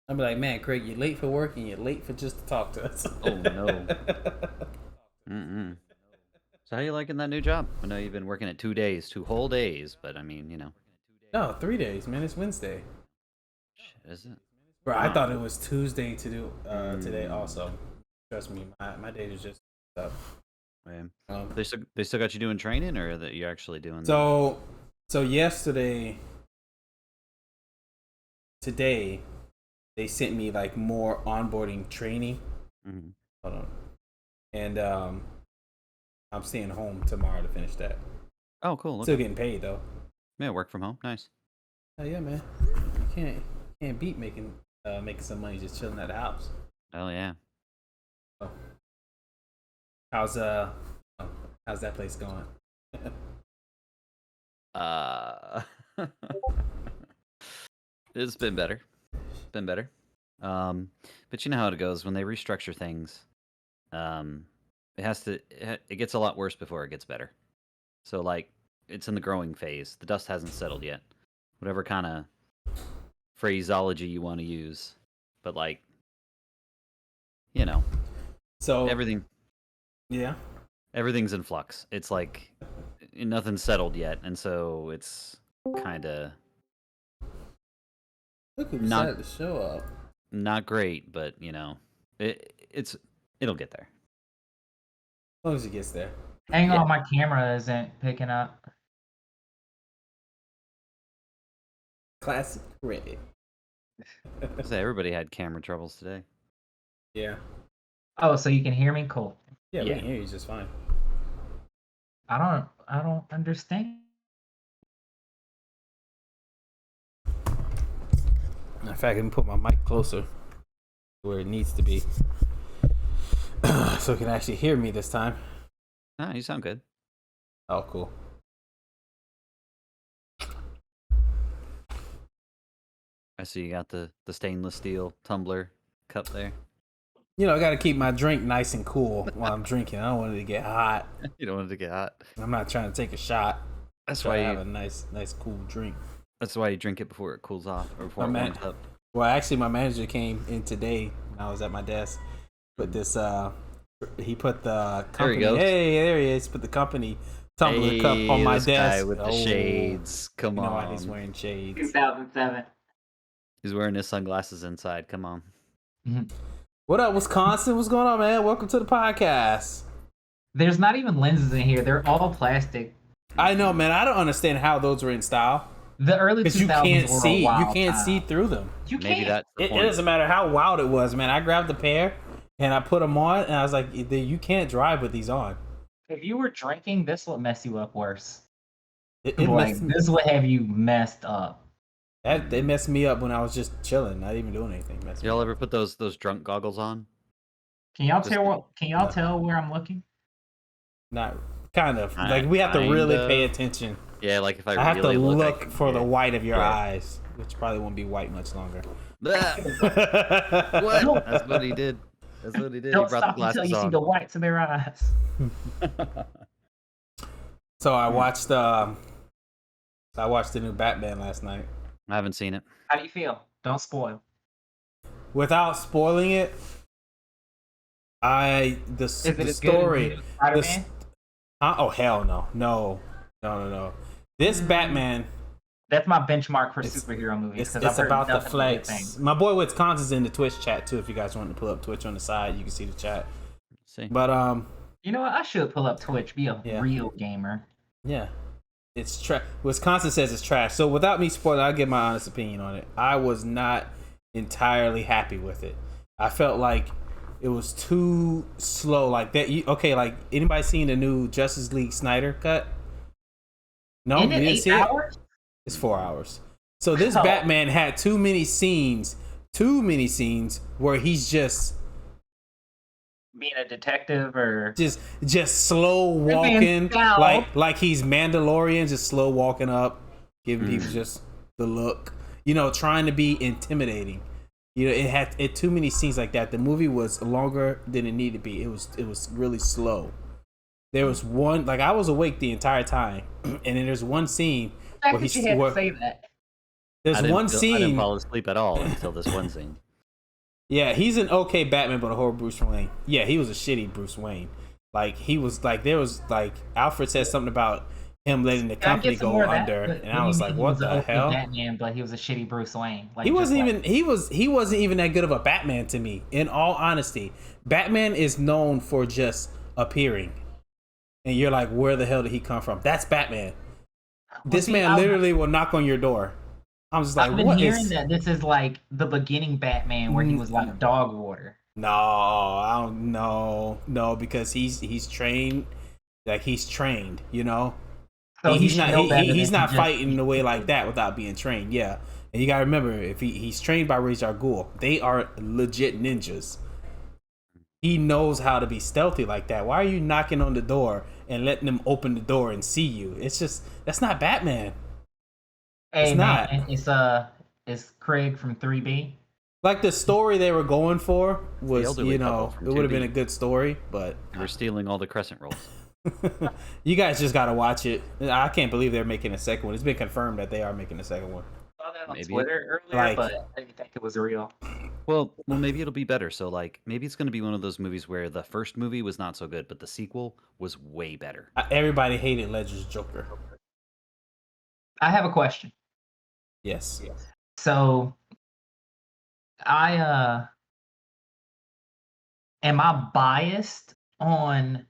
I'll be like, man, Craig, you're late for work and you're late for just to talk to us. Oh no. Mm-mm. So how you liking that new job? I know you've been working it 2 days, 2 whole days, but I mean, No, 3 days, man. It's Wednesday. shit, is it? Bro, I Huh. thought it was Tuesday to do today also. Trust me, my day is just up. Man. Um, They still got you doing training, or that you're actually doing so today, they sent me like more onboarding training. Mhm. Hold on. And I'm staying home tomorrow to finish that. Oh, cool. Still Okay. getting paid though. Yeah, work from home. Nice. Oh yeah, man. You can't beat making some money just chilling at the house. Oh yeah. So, how's uh how's that place going? Uh, it's been better. Been better. But you know how it goes when they restructure things. It gets a lot worse before it gets better. So like, it's in the growing phase. The dust hasn't settled yet. Whatever kind of phraseology you want to use, but like, So everything yeah. everything's in flux. It's like nothing's settled yet, and so it's kind of Look who not decided to show up. not great, but it'll get there. As long as he gets there. Hang Yeah. on, my camera isn't picking up. Classic Craig. So everybody had camera troubles today. Yeah. Oh, so you can hear me? Cool. Yeah, we Yeah. can hear you just fine. I don't understand. In fact, I can put my mic closer where it needs to be. So you can actually hear me this time. Ah, you sound good. Oh, cool. I see you got the stainless steel tumbler cup there. You know, I got to keep my drink nice and cool while I'm drinking. I don't want it to get hot. You don't want it to get hot. I'm not trying to take a shot. That's So I why have you. a nice cool drink. That's why you drink it before it cools off or before it warms up. Well, actually, my manager came in today when I was at my desk. Put this, he put the There he company. goes. Hey, there he is. Put the company tumbler cup on my this desk. guy with the shades. Come You know on. why he's wearing shades. 2007. He's wearing his sunglasses inside. Come on. What up, Wisconsin? What's going on, man? Welcome to the podcast. There's not even lenses in here. They're all plastic. I know, man. I don't understand how those were in style. The early 2000s Because you can't were see. a wild You can't time. see through them. You Maybe can't. that's the It point. doesn't matter how wild it was, man. I grabbed the pair and I put them on, and I was like, you can't drive with these on. If you were drinking, this would mess you up worse. It Like, messed, this would have you messed up. they messed me up when I was just chilling, not even doing anything. Messed me Y'all up. ever put those drunk goggles on? Can y'all Just- tell where I'm looking? Not kind of. Like, we have to Kind really of. pay attention. Yeah, like if I, I have really to look, I look can for see the it. white of your Yeah. eyes, which probably won't be white much longer. What? That's what he did. That's what he did. Don't He brought the stop until glasses you see on. the whites of their eyes. So I watched the new Batman last night. I haven't seen it. How do you feel? Don't spoil. Without spoiling it, Is it the as good as story. new Spider-Man? Oh hell no. This Batman, That's my benchmark for It's- superhero movies. it's 'cause I've heard about the nothing but good flex. things. My boy Wisconsin's in the Twitch chat too. If you guys want to pull up Twitch on the side, you can see the chat. Let's see. But You know what? I should pull up Twitch. Be a Yeah. real gamer. yeah, it's trash. Wisconsin says it's trash. So without me spoiling, I'll give my honest opinion on it. I was not entirely happy with it. I felt like it was too slow. Like that. Like anybody seen the new Justice League Snyder cut? No, Isn't you it didn't 8 see it. hours? It's 4 hours. So this Oh. Batman had too many scenes where he's just Being a detective or slow walking, stealth. like he's Mandalorian, just slow walking up, giving people just the look, trying to be intimidating. It had too many scenes like that. The movie was longer than it needed to be. It was really slow. There was one, like, I was awake the entire time, and then there's one scene the fact where that you had to say that. there's one I didn't scene. fall asleep at all until this one scene. Yeah, he's an okay Batman, but a horrible Bruce Wayne. Yeah, he was a shitty Bruce Wayne. Like he was like there was like Alfred said something about him letting the I company get some go more of under, that. But and what I do you was mean like, he what was an the okay hell? Batman, but he was a shitty Bruce Wayne? He Like just wasn't like even he wasn't even that good of a Batman to me. In all honesty, Batman is known for just appearing, and you're like, where the hell did he come from? That's Batman. well, This see, man literally will knock on your door. I'm just like, I've been what hearing is? that this is like the beginning Batman where he was like dog water. No, I don't know. No, because he's trained. Like he's trained, you know. So he He's should not know better he's than not to just fighting in a way like that without being trained. Yeah, and you gotta remember if he's trained by Ra's al Ghul, they are legit ninjas. He knows how to be stealthy like that. Why are you knocking on the door and letting them open the door and see you? It's just that's not Batman. Hey It's not. man, it's Craig from 3B. Like the story they were going for the was, elderly you couple know, from it would have 2B. been a good story, but We're stealing all the crescent rolls. you guys just gotta watch it. I can't believe they're making a second one. It's been confirmed that they are making a second one. I saw that on Maybe. Twitter earlier, Like- but I didn't think it was real. Well, maybe it'll be better. So, like, maybe it's going to be one of those movies where the first movie was not so good, but the sequel was way better. Everybody hated Ledger's Joker. I have a question. Yes. So I am I biased on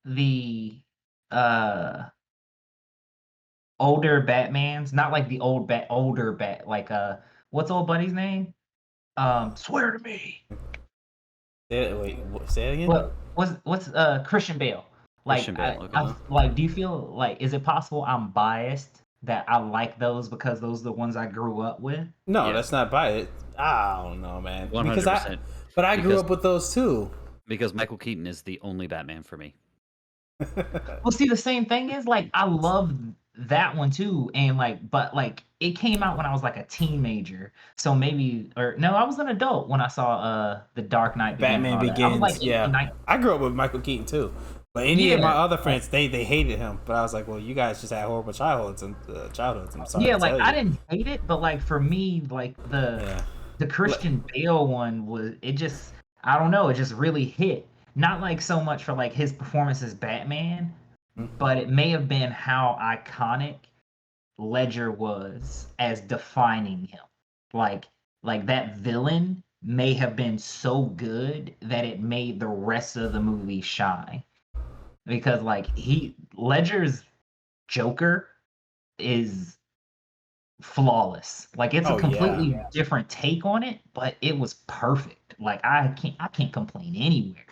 the older Batmans? Not like the older like what's old buddy's name? Swear to me. Say it again. What's Christian Bale? Like Christian Bale, I okay. like do you feel like is it possible I'm biased that I like those because those are the ones I grew up with? No, Yeah. that's not biased. I don't know, man. 100%. But I grew Because- up with those too. Because Michael Keaton is the only Batman for me. Well, see, the same thing is like I love that one too, and like, but like it came out when I was like a teenager, so maybe or no, I was an adult when I saw The Dark Knight Begins. Batman and all that. I was, Begins. like, 18, Yeah, 19. I grew up with Michael Keaton too. But any of my Yeah. other friends, they hated him. But I was like, well, you guys just had horrible childhoods and childhoods. I'm sorry. Yeah, to like tell I you. didn't hate it, but like for me, like Yeah. the Christian Bale one was it just I don't know, it just really hit. Not like so much for like his performance as Batman, but it may have been how iconic Ledger was as defining him. Like that villain may have been so good that it made the rest of the movie shine. Because like Ledger's Joker is flawless. Like it's Oh, a completely different take on it, but it was perfect. Like I can't complain anywhere.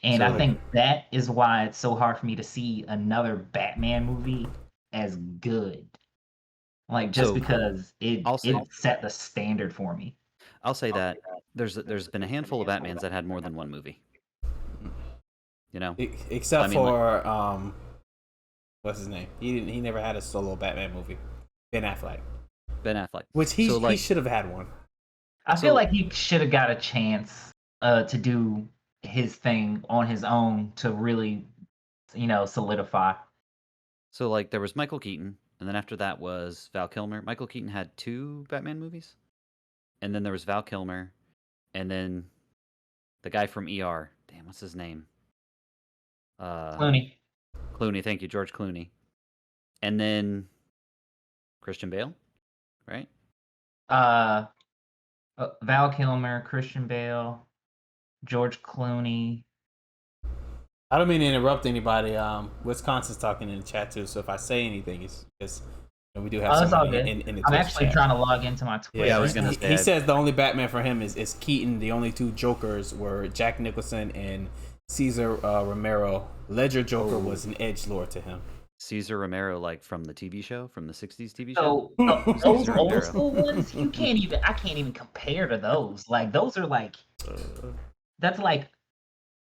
And So, I like- think that is why it's so hard for me to see another Batman movie as good. Like just So, because I'll say- it set the standard for me. I'll say that there's been a handful of Batmans that had more than one movie. You know, Except I mean, for what's his name? He never had a solo Batman movie. Ben Affleck, Ben Affleck, which he So, should have had one. I feel So- like he should have got a chance to do his thing on his own to really, solidify. So like there was Michael Keaton, and then after that was Val Kilmer. Michael Keaton had 2 Batman movies, and then there was Val Kilmer, and then the guy from ER. Damn, what's his name? Clooney. Clooney, thank you, George Clooney, and then Christian Bale, right? Val Kilmer, Christian Bale, George Clooney. I don't mean to interrupt anybody. Wisconsin's talking in the chat too, so if I say anything, it's because we do have Oh, that's all somebody good. in the I'm Twitch actually chat. trying to log into my Twitter. Yeah, I was gonna he, say, he says the only Batman for him is Keaton. The only 2 Jokers were Jack Nicholson and Cesar Romero. Ledger Joker was an edgelord to him. Caesar Romero, like from the TV show, from the '60s TV show. So those Caesar old Romero. school ones, I can't even compare to those. Like those are like that's like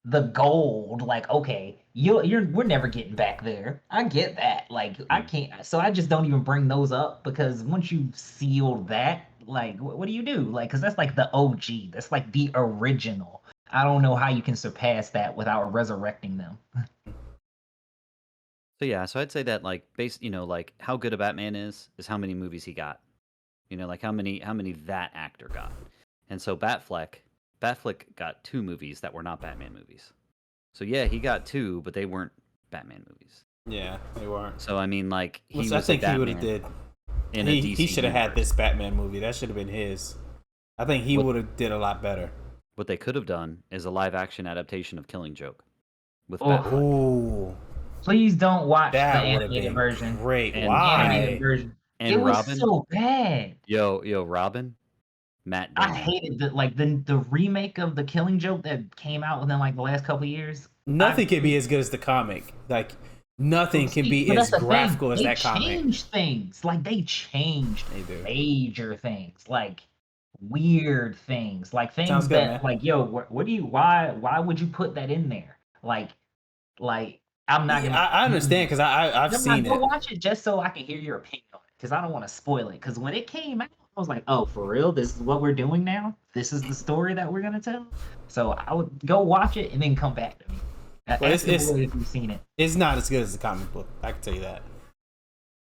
the gold. Like okay, we're never getting back there. I get that. Like I can't. So I just don't even bring those up because once you seal that, like what do you do? Like because that's like the OG. That's like the original. I don't know how you can surpass that without resurrecting them. So yeah, so I'd say that like like how good a Batman is how many movies he got. Like how many that actor got. And so Batfleck got 2 movies that were not Batman movies. So yeah, he got 2, but they weren't Batman movies. Yeah, they weren't. So I mean, like he Which was I think a he would have Batman did. in a DC He should have had universe. this Batman movie. That should have been his. I think he would have did a lot better. What they could have done is a live action adaptation of Killing Joke with Oh. Batfleck. Ooh, Please don't watch the that would have animated been version. great. And- Animated Why? version. And It was Robin, so bad. yo, Robin, Matt I Damon. hated the remake of the Killing Joke that came out within like the last couple of years. Nothing can be as good as the comic. Like nothing can be But as that's the graphical thing. as that comic. They changed things. Like they changed They do. major things. Like weird things. Like things Sounds good, that man. like, yo, what do you why would you put that in there? Like I'm not gonna I understand because I've seen go it. watch it just so I can hear your opinion on it. Because I don't want to spoil it. Because when it came out, I was like, oh, for real? This is what we're doing now? This is the story that we're gonna tell? So I would go watch it and then come back to me. Well, Ask the boy if you've seen it. It's not as good as the comic book. I can tell you that.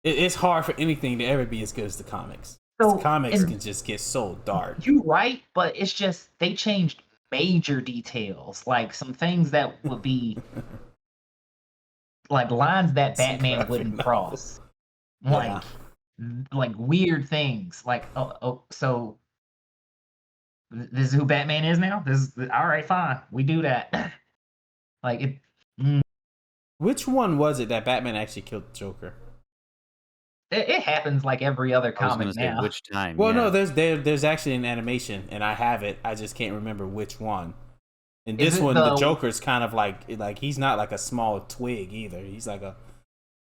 It's hard for anything to ever be as good as the comics. So, The comics and- can just get so dark. You're right, but it's just they changed major details, like some things that would be like lines that Some Batman graphic wouldn't novels. cross, Yeah. like weird things. Like so this is who Batman is now. This is all right, fine, we do that. Like it, Which one was it that Batman actually killed the Joker? it happens like every other I was comic gonna say now. which time. Well, yeah. no, there's actually an animation, and I have it. I just can't remember which one. And Is this it one, the the- Joker's kind of like he's not like a small twig either. He's like a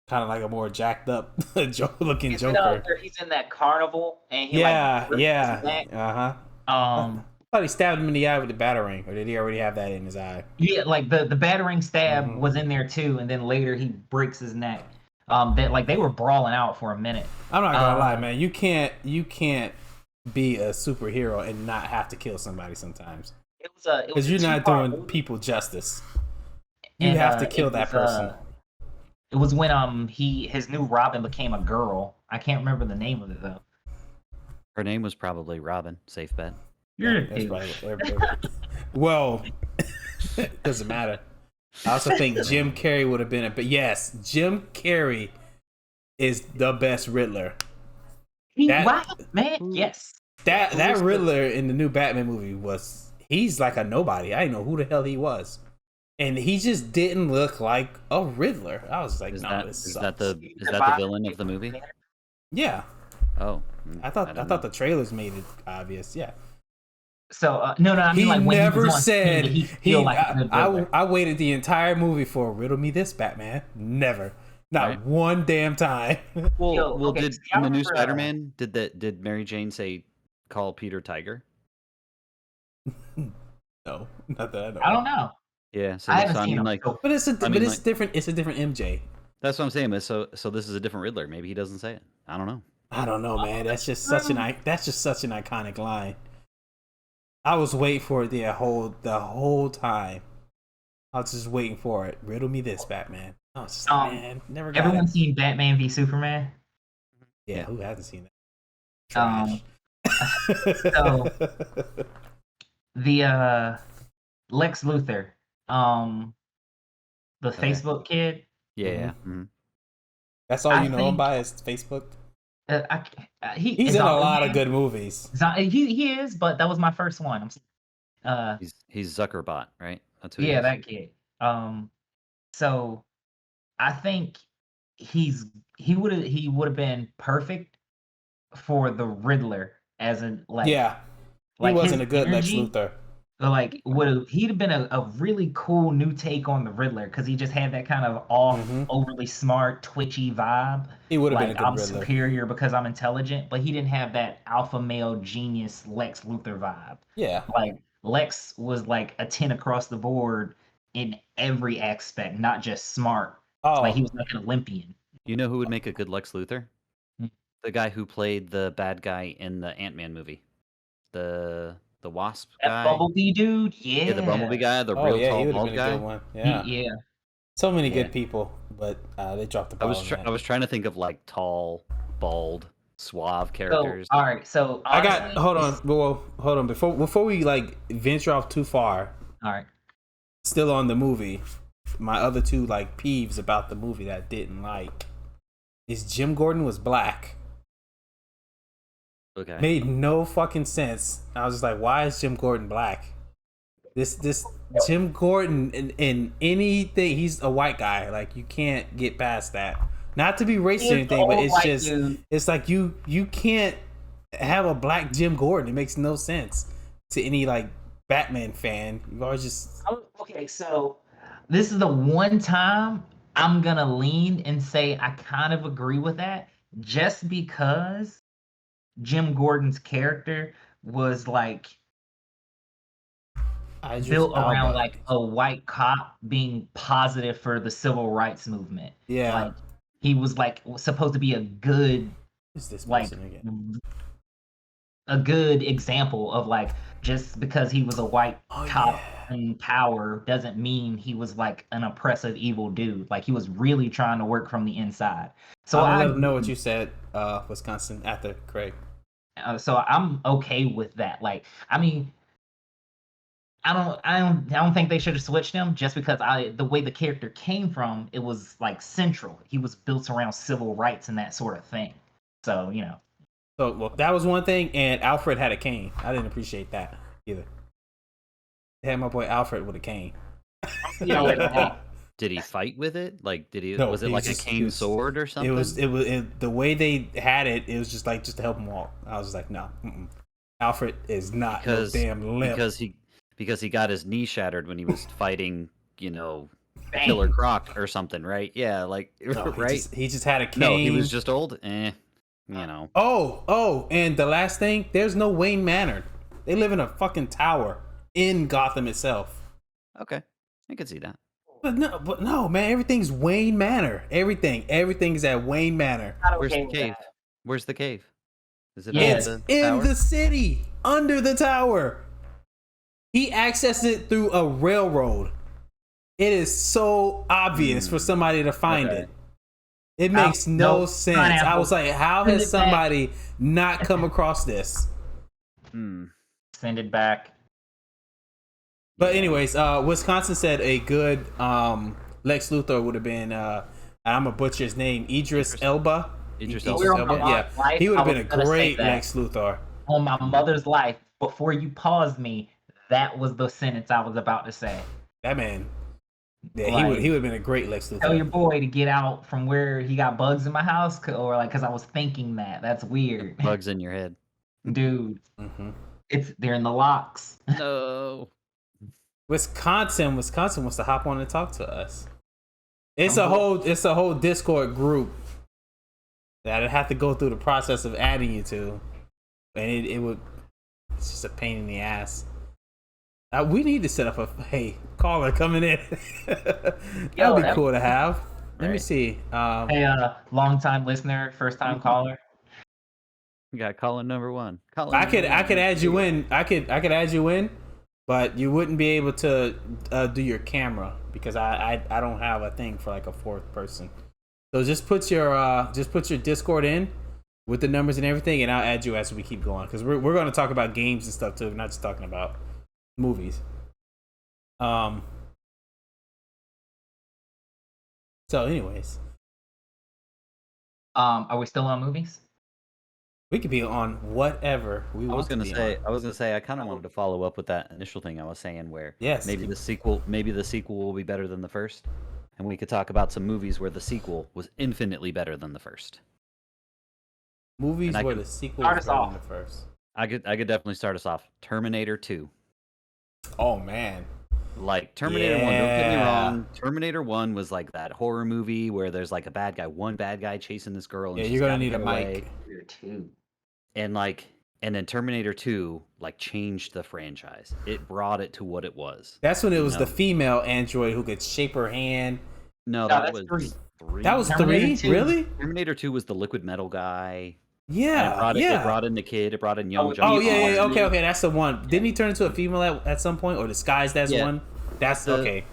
kind of like a more jacked up looking Is it, Joker. where he's in that carnival and he Yeah, rips his yeah, neck? I thought he stabbed him in the eye with the batarang, or did he already have that in his eye? Yeah, like the battering stab Mhm. was in there too, and then later he breaks his neck. That like they were brawling out for a minute. I'm not gonna lie, man. You can't be a superhero and not have to kill somebody sometimes, It was because you're not two-part doing movie, people justice. You and, have to it kill that was, person. It was when his new Robin became a girl. I can't remember the name of it though. Her name was probably Robin. Safe bet. You're a That's douche. probably well, it doesn't matter. I also think Jim Carrey would have been but yes, Jim Carrey is the best Riddler. Wow, man, yes. That Riddler in the new Batman movie he's like a nobody. I didn't know who the hell he was. And he just didn't look like a Riddler. I was like, Is no, that this is sucks. that the villain of the movie? Yeah. Oh, I don't know. thought the trailers made it obvious. Yeah. So no, I mean He like when never he was on said screen, did he feel like a good Riddler? I waited the entire movie for riddle me this, Batman. Never. Not Right. one damn time. Well, Yo, okay, did see, I in the new remember, Spider-Man did Mary Jane say call Peter Tiger? No, not that I know. I don't know. Yeah, so, I haven't so I seen mean him. like so- But it's mean, like- different. It's a different MJ. that's what I'm saying. Is so this is a different Riddler. Maybe he doesn't say it. I don't know. I don't know, man. That's just such an iconic line. I was waiting for it the whole time. I was just waiting for it. Riddle me this, Batman. I was just like, man, never got Everyone it. seen Batman v Superman? Yeah, who hasn't seen that? Um, Trash. so- The Lex Luthor, the Okay. Facebook kid. Yeah. Mhm. mhm. That's all I you know him think- by is Facebook. He's He's in a lot of good movies. He is, but that was my first one. He's Zuckerbot, right? That's who he Yeah, is. that kid. So I think he would have been perfect for the Riddler as in like Yeah, he like wasn't his a good energy, Lex Luthor. Like he'd have been a really cool new take on the Riddler because he just had that kind of off, Mhm. overly smart, twitchy vibe. He would have Like been a good I'm Riddler. superior because I'm intelligent, but he didn't have that alpha male genius Lex Luthor vibe. Yeah, Like Lex was like a 10 across the board in every aspect, not just smart. oh, Like he was like an Olympian. You know who would make a good Lex Luthor? Hmm. The guy who played the bad guy in the Ant-Man movie. The Wasp That guy. Bumblebee dude, Yeah, the Bumblebee guy, the oh real yeah, he tall would have bald been a guy. good one. Yeah, Yeah. so many Yeah. good people, but they dropped the I ball. was on that. I was trying to think of like tall, bald suave So, characters. all right. So I got honestly, hold on before we like venture off too far. all right. Still on the movie, my other two like peeves about the movie that I didn't like is Jim Gordon was black. Okay. Made no fucking sense. I was just like, why is Jim Gordon black? This Jim Gordon in anything, he's a white guy. Like you can't get past that. Not to be racist or anything, but it's just it's like you can't have a black Jim Gordon. It makes no sense to any like Batman fan. You always just Okay, so this is the one time I'm gonna lean and say I kind of agree with that, just because Jim Gordon's character was like built around like a white cop being positive for the civil rights movement. Yeah. Like he was like supposed to be a good Who's this like person again? a good example of like just because he was a white cop in power doesn't mean he was like an oppressive evil dude. Like he was really trying to work from the inside. So I don't know what you said, Wisconsin after Craig. So I'm okay with that. Like, I mean, I don't think they should have switched him just because the way the character came from, it was like central. He was built around civil rights and that sort of thing. So, you know. So well, that was one thing, and Alfred had a cane. I didn't appreciate that either. They had my boy Alfred with a cane. Did he fight with it? Like, did he? No, was it like a cane sword or something? It was the way they had it. It was just like just to help him walk. I was just like, no, Alfred is not no damn limp. Because he got his knee shattered when he was fighting, Killer Croc or something, right? Yeah, like right. He just had a cane. No, he was just old. Oh, and the last thing, there's no Wayne Manor. They live in a fucking tower in Gotham itself. Okay, I could see that. But no, man, everything's Wayne Manor. Everything's at Wayne Manor. Where's the cave? Where's the cave? Is it in the city, under the tower. He accessed it through a railroad. It is so obvious for somebody to find it. It makes no sense. I was like, how has somebody not come across this? Send it back. But anyways, Wisconsin said a good Lex Luthor would have been, I'm gonna butcher his name, Idris Elba. Idris Elba. Yeah, he would have been a great Lex Luthor. On my mother's life, before you paused me, that was the sentence I was about to say. That man, yeah, like, he would have been a great Lex Luthor. Tell your boy to get out from where he got bugs in my house, or like, because I was thinking that. That's weird. Bugs in your head, dude. They're in the locks. No. Wisconsin wants to hop on and talk to us. It's a whole Discord group that I'd have to go through the process of adding you to, and it's just a pain in the ass. We need to set up a caller coming in. That'd be cool to have. Let me see. Long time listener, first time caller. We got caller number one. I could add you in. I could add you in, but you wouldn't be able to do your camera because I don't have a thing for like a fourth person. So just put your Discord in with the numbers and everything, and I'll add you as we keep going because we're going to talk about games and stuff too. We're not just talking about movies. So anyways, are we still on movies? We could be on whatever we want. I was gonna say I kind of wanted to follow up with that initial thing I was saying where maybe the sequel will be better than the first, and we could talk about some movies where the sequel was infinitely better than the first. Movies where the sequel was better than the first. I could definitely start us off. Terminator 2. Oh man. Like Terminator 1, don't get me wrong. Terminator 1 was like that horror movie where there's like one bad guy chasing this girl. And you're gonna need a mic. And then Terminator 2 like changed the franchise. It brought it to what it was. That's when it was the female android who could shape her hand. No, that was 3. That was 3? Really? Terminator 2 was the liquid metal guy. Yeah, It brought in the kid. It brought in young John. Oh yeah. Okay. That's the one. Didn't he turn into a female at some point, or disguised as one? That's okay.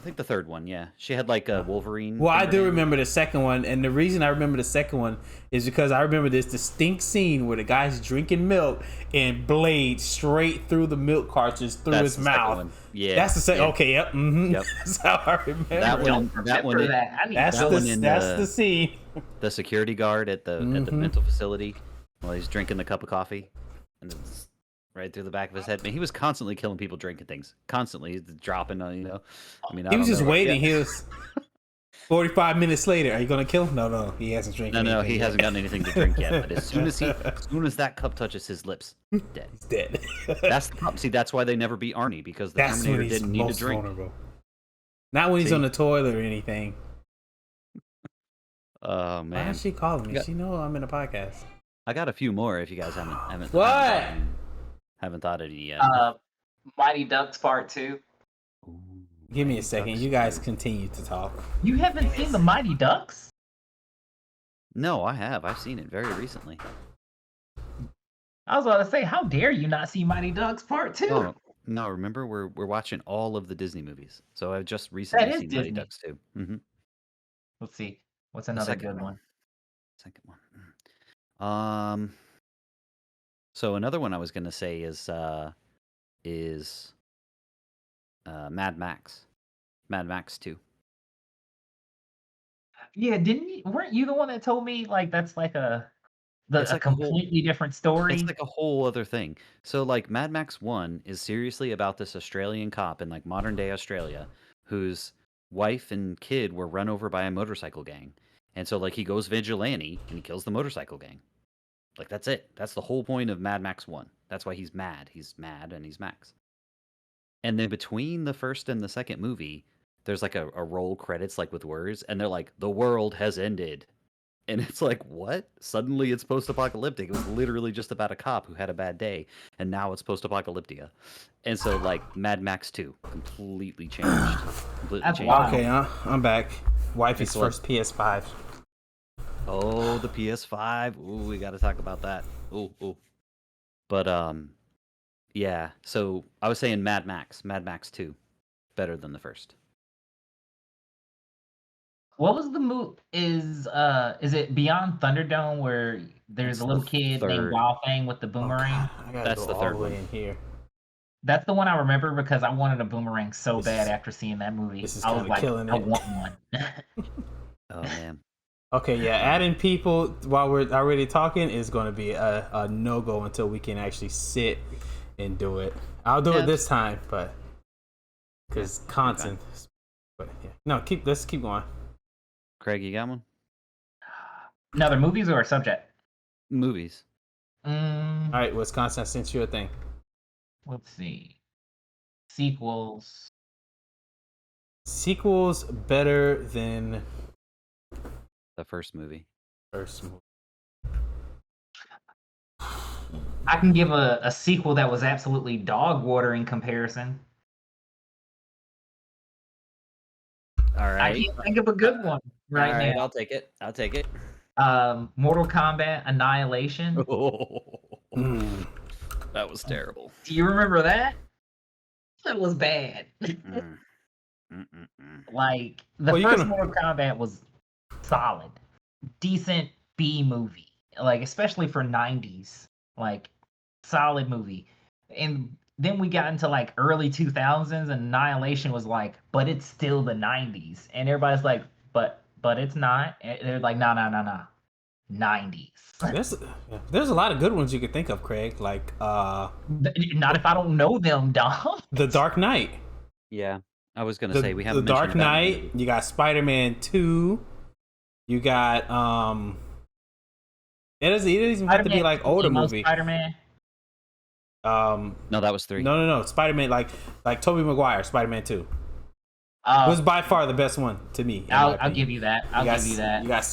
I think the third one, yeah. She had like a Wolverine. Well, I do fingernail. remember the second one, and the reason I remember the second one is because I remember this distinct scene where the guy's drinking milk and blade straight through the milk cartridge through That's his the second mouth. one. Yeah. That's the second. yeah. Okay, yep. Mm-hmm. Yep. That's how I remember. That it. one. That one. that. I need That's to that the one in that's the- the scene. The security guard at the mental facility while he's drinking the cup of coffee, and it's right through the back of his head. Man, he was constantly killing people drinking things. Constantly dropping. I mean, He was just waiting. Yeah. He was 45 minutes later. Are you gonna kill him? No. He hasn't drank. No, he hasn't gotten anything to drink yet. But as soon as that cup touches his lips, dead. He's dead. That's the problem. See, that's why they never beat Arnie, because the That's when Terminator he's didn't need to most drink. vulnerable. Not when he's See? on the toilet or anything. Oh Why man, is she calling me? Yeah. She know I'm in a podcast. I got a few more. If you guys haven't What? haven't thought of any yet. Mighty Ducks Part 2. Ooh, Give me a Mighty second. Ducks You guys 2. continue to talk. You haven't seen the Mighty Ducks? No, I have. I've seen it very recently. I was about to say, how dare you not see Mighty Ducks Part 2? Oh, no, remember we're watching all of the Disney movies. So I've just recently is seen Mighty Disney. Ducks too. Mm-hmm. Let's see. What's another good one? Second one. So another one I was gonna say is Mad Max. Mad Max 2. Yeah, weren't you the one that told me like that's like a It's like a whole- completely different story? It's like a whole other thing. So like Mad Max 1 is seriously about this Australian cop in like modern day Australia whose wife and kid were run over by a motorcycle gang. And so like he goes vigilante and he kills the motorcycle gang. Like that's it. That's the whole point of Mad Max 1. That's why he's mad. He's mad and he's Max. And then between the first and the second movie, there's like a roll credits like with words and they're like the world has ended. And it's like, what? Suddenly it's post-apocalyptic. It was literally just about a cop who had a bad day, and now it's post-apocalyptica. And so, like, Mad Max 2 completely changed. That's wild. Okay, I'm back. Wifey's It's what? first PS5. Oh, the PS5. Ooh, we got to talk about that. Ooh. But, yeah. So I was saying Mad Max 2, better than the first. What was the move? Is it Beyond Thunderdome where there's That's a little the kid named third. Wild Thing with the Oh, boomerang? God, I gotta That's go the all third the way one. in here. That's the one I remember because I wanted a boomerang so This bad is- after seeing that movie. this is I was kinda like, killing I it. want one. Oh, man. Okay, yeah, adding people while we're already talking is going to be a no-go until we can actually sit and do it. I'll do Yeah. it this time, but because content. But yeah, no, let's keep going. Craig, you got one? No, they're movies or a subject? Movies. All right, Wisconsin, since you're a thing. Let's see. Sequels. Sequels better than The first movie. first movie. I can give a sequel that was absolutely dog water in comparison. All I right. can't think of a good one right All right, now. I'll take it. Mortal Kombat Annihilation. Mm. That was terrible. Do you remember that? That was bad. Mm. Like the Well, you first can- Mortal Kombat was solid, decent B movie, like especially for '90s, like solid movie. And then we got into like early 2000s, and Annihilation was like, but it's still the '90s, and everybody's like, but it's not. And they're like, no, 90s. There's a lot of good ones you could think of, Craig. Like Not if I don't know them, dog. The Dark Knight. Yeah, I was gonna say we The haven't Dark mentioned Batman Knight. movie. You got Spider-Man 2. You got It doesn't even have to be like older movie. Spider-Man. No, that was 3. No. Spider-Man like Tobey Maguire, Spider-Man 2. It was by far the best one to me. I'll give you that. I'll give you that. You got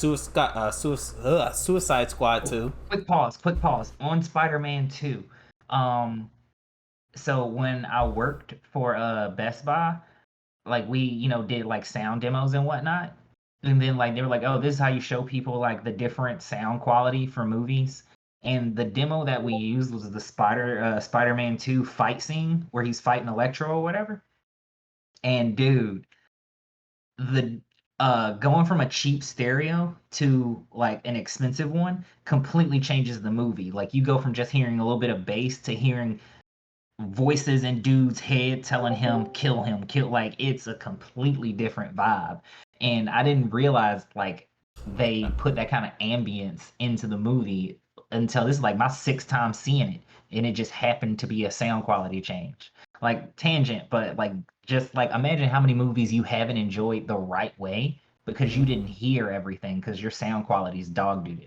Suicide Squad 2. Quick pause. On Spider-Man 2. So when I worked for Best Buy, like we, did like sound demos and whatnot. And then like they were like, oh, this is how you show people like the different sound quality for movies. And the demo that we used was the Spider-Man 2 fight scene where he's fighting Electro or whatever. And dude, the going from a cheap stereo to like an expensive one completely changes the movie. Like you go from just hearing a little bit of bass to hearing voices in dude's head telling him kill him, kill. Like it's a completely different vibe. And I didn't realize like they put that kind of ambience into the movie until this is like my sixth time seeing it, and it just happened to be a sound quality change. Like tangent, but like just like imagine how many movies you haven't enjoyed the right way because you didn't hear everything because your sound quality is dog doo doo.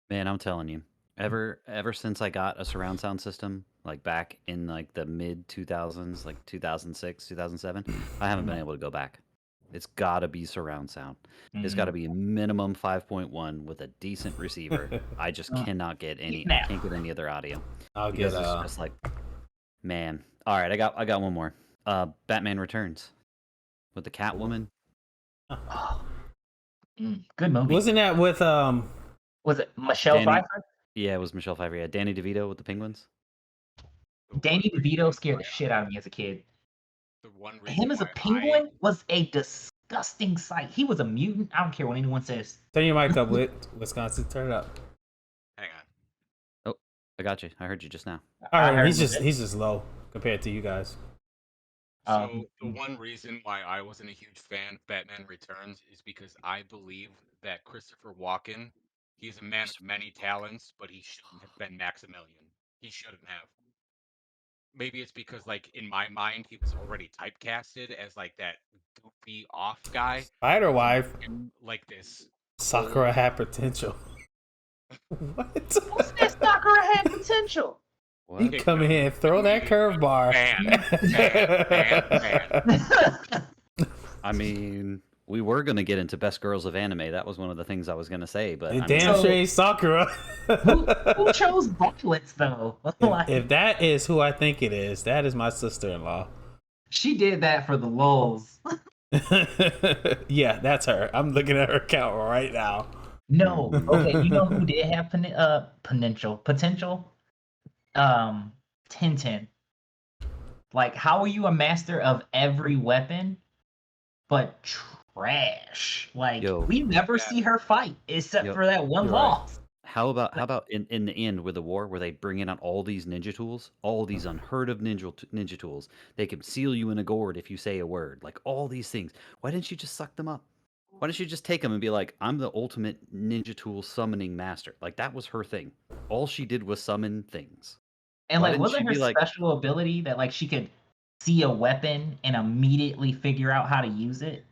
Man, I'm telling you, ever since I got a surround sound system, like back in like the mid 2000s, like 2006, 2007, I haven't been able to go back. It's got to be surround sound. It's got to be minimum 5.1 with a decent receiver. I just cannot get any. I can't get any other audio. I'll Because get it's just like, man. All right, I got one more. Batman Returns with the Catwoman. Good movie. Wasn't that with Was it Michelle Danny- Pfeiffer? Yeah, it was Michelle Pfeiffer. Yeah, Danny DeVito with the Penguins. Danny DeVito scared the shit out of me as a kid. The one reason Him as a why penguin was a disgusting sight. He was a mutant. I don't care what anyone says. turn your mic up, Wisconsin. Turn it up. hang on. Oh, I got you. I heard you just now. All I right, heard he's it. just low compared to you guys. So the one reason why I wasn't a huge fan of Batman Returns is because I believe that Christopher Walken, he's a man of many talents, but he shouldn't have been Maximilian. He shouldn't have. Maybe it's because, like, in my mind, he was already typecasted as like that goofy off guy, Spider Wife, like this. Sakura had potential. What? Who said Sakura had potential? What? You come in here and throw that curveball. Man. I mean, we were gonna get into best girls of anime. That was one of the things I was gonna say, but I mean, Damn So- sure ain't Sakura. Who chose Bucklets though? Like, If that is who I think it is, that is my sister-in-law. she did that for the lulz. Yeah, that's her. I'm looking at her account right now. No, okay. You know who did have potential? Tintin. Like, how are you a master of every weapon, but trash? Like, Yo. we never see her fight except Yo, for that one you're right. loss. how about in the end with the war where they bring in on all these ninja tools, all these unheard of ninja tools? They can seal you in a gourd if you say a word. Like all these things. Why didn't you just suck them up? Why didn't you just take them and be like, I'm the ultimate ninja tool summoning master? Like that was her thing. All she did was summon things. And Why like, didn't wasn't she her be like- special ability that like she could see a weapon and immediately figure out how to use it?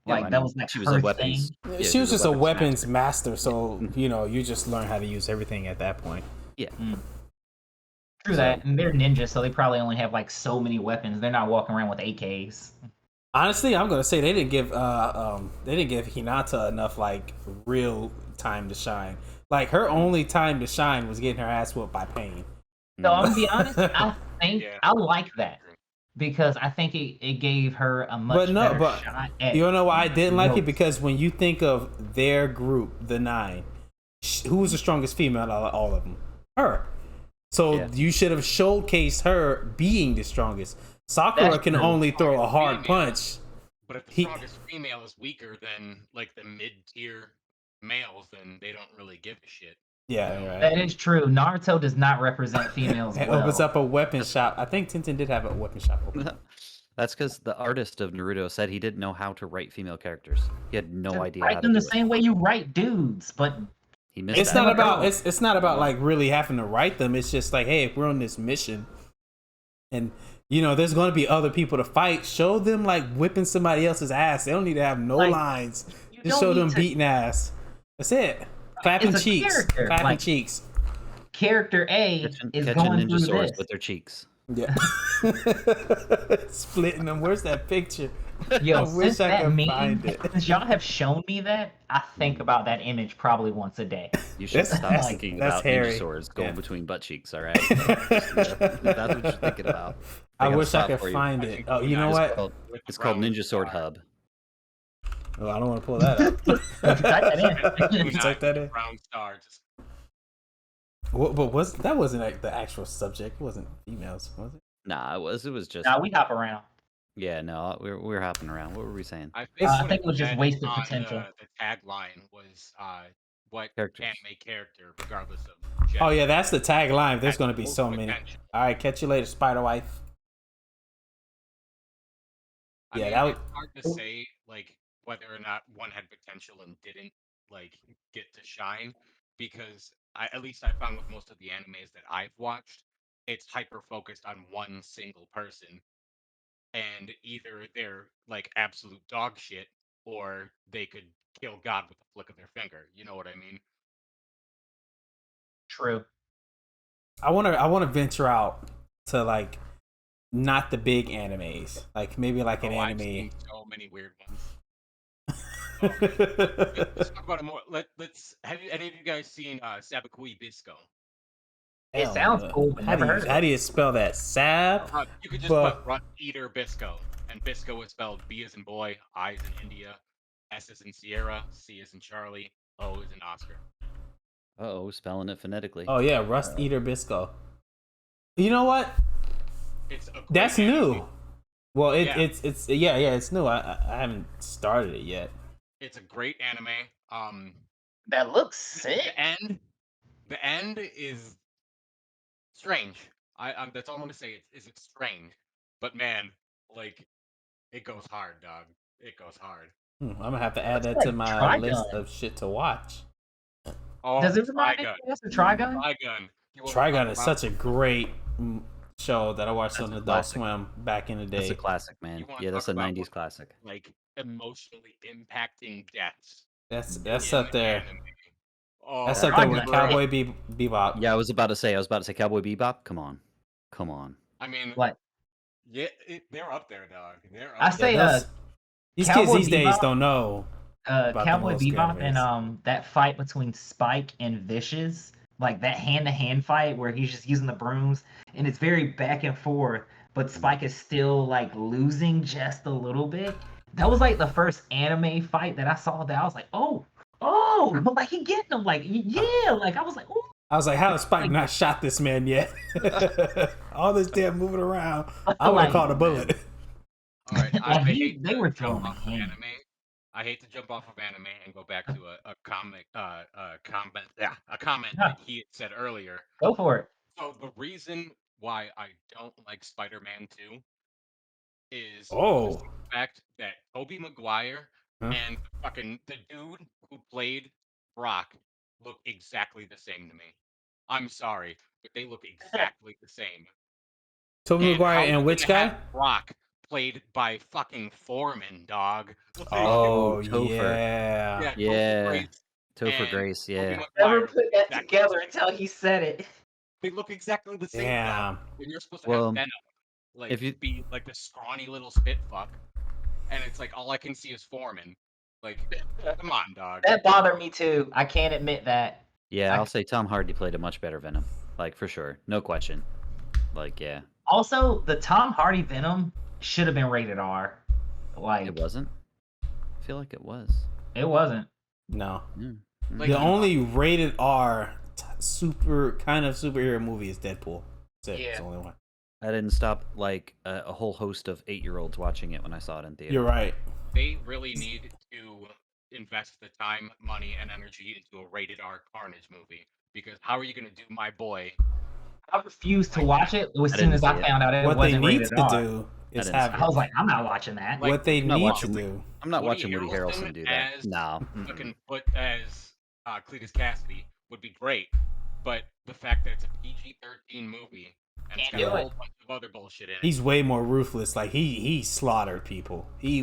Yeah, Like I that mean, was like she was her a weapons. thing. yeah, She was just a weapons master. master, so you just learn how to use everything at that point. Yeah. True that, and they're ninjas, so they probably only have like so many weapons. They're not walking around with AKs. Honestly, I'm gonna say they didn't give Hinata enough like real time to shine. Like her only time to shine was getting her ass whooped by Pain. So I'm gonna be honest, I think Yeah. I like that because I think it gave her a much better shot at. You know why I didn't like it? notes. Because when you think of their group, the 9, who was the strongest female out of all of them? Her. So Yeah. you should have showcased her being the strongest. Sakura That's can true. only throw a hard Female. punch. But if the He- strongest female is weaker than like the mid-tier males, then they don't really give a shit. Yeah, That right. is true. Naruto does not represent females It well. opens up a weapon shop. I think Tintin did have a weapon shop open. That's because the artist of Naruto said he didn't know how to write female characters. He had no idea how Write to them do the it. same way you write dudes, but He missed It's that. not about girl. it's not about like really having to write them. It's just like, hey, if we're on this mission and there's going to be other people to fight, show them like whipping somebody else's ass. They don't need to have no Like, lines. you Just don't show need them to- beating ass. That's it. Clapping It's a cheeks. character, Clapping like- cheeks. character A Catching is catching going ninja through swords this. with their cheeks. Yeah. Splitting them. Where's that picture? Yo, I wish since I that could meme, find it. since y'all have shown me that, I think about that image probably once a day. You should stop That's- thinking that's about hairy. ninja swords going Yeah. between butt cheeks, all right? That's what you're thinking about. I gotta wish I stop could for you. find I it. think Oh, you know it's what? called- With It's called Round Ninja Sword Star. Hub. Oh, I don't want to pull that up. Type that in. You type that in? Round star. Just But that wasn't like the actual subject. It wasn't females, was it? Nah, it was just Nah, we hop around. Yeah, no, we're hopping around. What were we saying? I think I what think it was just said wasted on potential. the tagline was what Characters. anime character, regardless of Oh gender, yeah, that's the tagline. There's has gonna be most so many. potential. All right, catch you later, Spider Wife. I Yeah, mean, that was. it's hard to say like whether or not one had potential and didn't like get to shine, because at least I found with most of the animes that I've watched, it's hyper focused on one single person, and either they're like absolute dog shit, or they could kill God with a flick of their finger. You know what I mean? True. I wanna venture out to like not the big animes, like maybe like an Oh, I've anime. seen so many weird ones. Oh, man. Let's talk about it more. Let's. Have any of you guys seen Sabakui Bisco? It Hell sounds no. cool, but never heard of How it. do you spell that? Sab. You could just But put Run Eater Bisco, and Bisco is spelled B as in boy, I as in India, S as in Sierra, C as in Charlie, O as in Oscar. Uh-oh, spelling it phonetically. oh yeah, Rust Eater Bisco. You know what? It's a great That's anime. new. Well, Yeah. it's it's new. I haven't started it yet. It's a great anime. That looks sick. The end is strange. That's all I'm gonna say. It's strange, but man, like it goes hard, dog. It goes hard. I'm gonna have to add Looks that to like my list Trigun. of shit to watch. Oh, Does it remind Trigun. you of Trigun? Trigun. You wanna Trigun talk is about- such a great show that I watched That's on a Adult classic. Swim back in the That's day. a classic, man. You wanna Yeah, that's a talk about 90s what- classic. like emotionally impacting deaths. That's in up there. anime. Oh, That's up there with Trigun. Cowboy Bebop. Yeah, I was about to say Cowboy Bebop. Come on. Come on. I mean, What? yeah, they're up there, dog. They're up I there. say these Cowboy kids these days Bebop- don't know. about the Cowboy most Bebop grammars. and that fight between Spike and Vicious, like that hand-to-hand fight where he's just using the brooms and it's very back and forth, but Spike is still like losing just a little bit. That was like the first anime fight that I saw that I was like, oh, but like he getting him, like yeah, like I was like, oh. I was like, how has Spike not shot this man yet? All this damn moving around. I would have Like, caught a bullet. All right, I Yeah, hate they to were jump throwing off of hand. anime. I hate to jump off of anime and go back to a comment that he had said earlier. Go for it. So the reason why I don't like Spider-Man 2 is Oh. the fact that Tobey Maguire Huh? and the dude who played Brock look exactly the same to me. I'm sorry, but they look exactly the same. Tobey Maguire how and you which gonna guy? have Brock played by fucking Foreman, dog. Like, Oh, Topher. yeah. Topher Yeah. Grace Topher and Grace, Tobey yeah. Never Maguire put look that exactly together the same. until he said it. They look exactly the same, Damn. dog. And you're supposed to Well, have Venom, like, if you- be like the scrawny little spit fuck, and it's like all I can see is Foreman. Like, come on, dog. That bothered me too. I can't admit that. Yeah, I- I'll say Tom Hardy played a much better Venom. Like, for sure. No question. Like, yeah. Also, the Tom Hardy Venom should have been rated R. Like It wasn't? I feel like it was. it wasn't. No. Yeah. Like, The only rated R superhero movie is Deadpool. That's it. Yeah. It's the only one. I didn't stop, like, a whole host of 8-year-olds watching it when I saw it in theater. You're right. They really need to invest the time, money, and energy into a rated R Carnage movie, because how are you going to do my boy? I refused to watch it as I soon didn't as I see it. found out it What they wasn't need rated to R. do is didn't see have I was like, I'm not watching that. Like, what they I'm not need watching to it. do. I'm not Woody watching Woody Harrelson Harrelson do that. as No. fucking put as Cletus Cassidy would be great, but the fact that it's a PG-13 movie and it's Can't got do a it. whole bunch of other bullshit in it. He's way more ruthless. Like he slaughtered people. He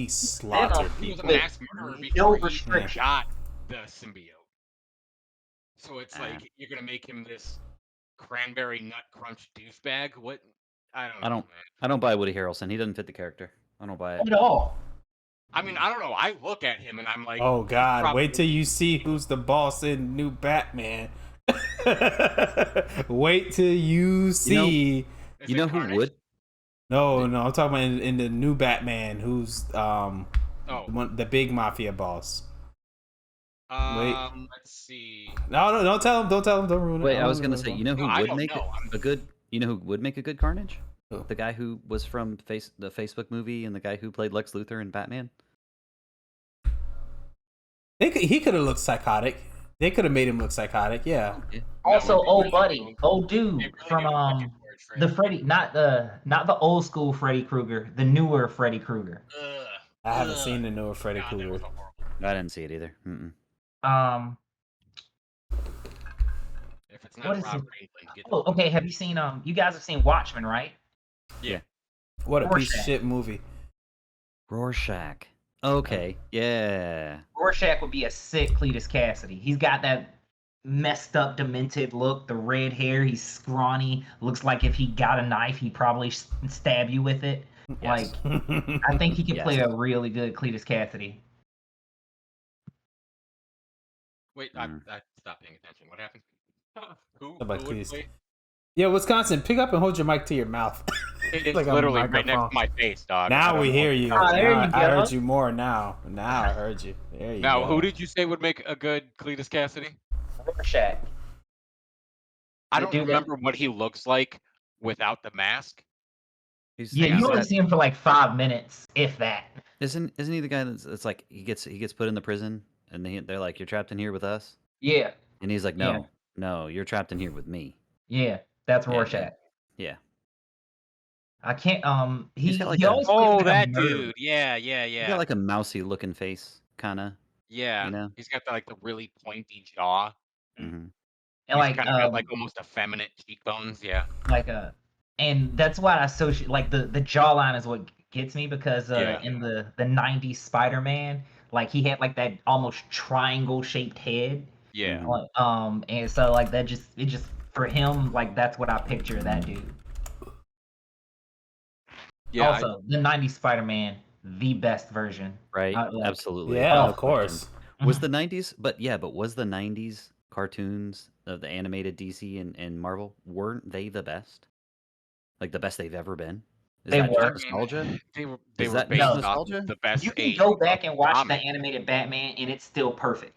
slaughtered He was a people. mass murderer No before he restriction. got the symbiote. So it's Ah. like you're gonna make him this cranberry nut crunch douchebag. What? I don't I know, don't- man. I don't buy Woody Harrelson. He doesn't fit the character. I don't buy it. At all. I mean, I don't know. I look at him and I'm like, Oh he's God! probably- Wait till you see who's the boss in new Batman. Wait till you see. Is You it know who Carnage? would? No, I'm talking about in the new Batman. Who's Oh, the big mafia boss? let's see. No, don't tell him. Don't ruin it. Wait, I don't was ruin gonna it. say, you know who No, I would don't make know. a good? You know who would make a good Carnage? Who? The guy who was from the Facebook movie and the guy who played Lex Luthor in Batman. He could have looked psychotic. They could have made him look psychotic. Yeah. Also, would be old really buddy, cool. old They dude really from need a second for a the trailer. Freddy, not the old school Freddy Krueger, the newer Freddy Krueger. Ugh. I haven't Ugh. seen the newer Freddy God, that Krueger. was a horrible. I didn't see it either. Mm-mm. If it's What not is Rob it? England, get Oh, okay. Have you seen you guys have seen Watchmen, right? What a piece of Rorschach. shit movie. Rorschach. Okay. Yeah. Rorschach would be a sick Cletus Cassidy. He's got that messed up, demented look, the red hair. He's scrawny. Looks like if he got a knife, he'd probably stab you with it. Yes. Like, I think he could Yes. play a really good Cletus Cassidy. Wait, I stopped paying attention. What happened? Who About would Cletus. play? Yeah, Wisconsin, pick up and hold your mic to your mouth. It's Like a literally right next microphone. to my face, dog. I Now don't we know hear what- you. Ah, there Now you I go. heard you more now. Now I heard you. There you Now, go. who did you say would make a good Cletus Cassidy? Rorschach. I The don't dude that- remember what he looks like without the mask. He's, Yeah, he's you only that- see him for like 5 minutes, if that. isn't he the guy that's like he gets put in the prison and they're like, you're trapped in here with us, Yeah, and he's like, no, you're trapped in here with me. yeah, that's Yeah, Rorschach. Yeah. I can't. He's got like he a- always plays Oh, like a that nerd. dude. Yeah. He got like a mousy looking face, kind of. Yeah. you know? He's got the really pointy jaw. Mm-hmm. And He's like kind of got like almost effeminate cheekbones. Yeah. and that's why I associate like the jawline is what gets me because Yeah. in the 90s Spider-Man, like he had like that almost triangle shaped head. Yeah. Mhm. Like, and so like it just for him, like that's what I picture that dude. Yeah. Also, the 90s Spider-Man, the best version. Right. like- Absolutely. Yeah, No of course. question. Was the 90s? But was the 90s cartoons of the animated DC and Marvel, weren't they the best? Like the best they've ever been? Is They that were. just nostalgia? They were Is were that based just off nostalgia? the best. You can age go of back and watch the comics. animated Batman, and it's still perfect.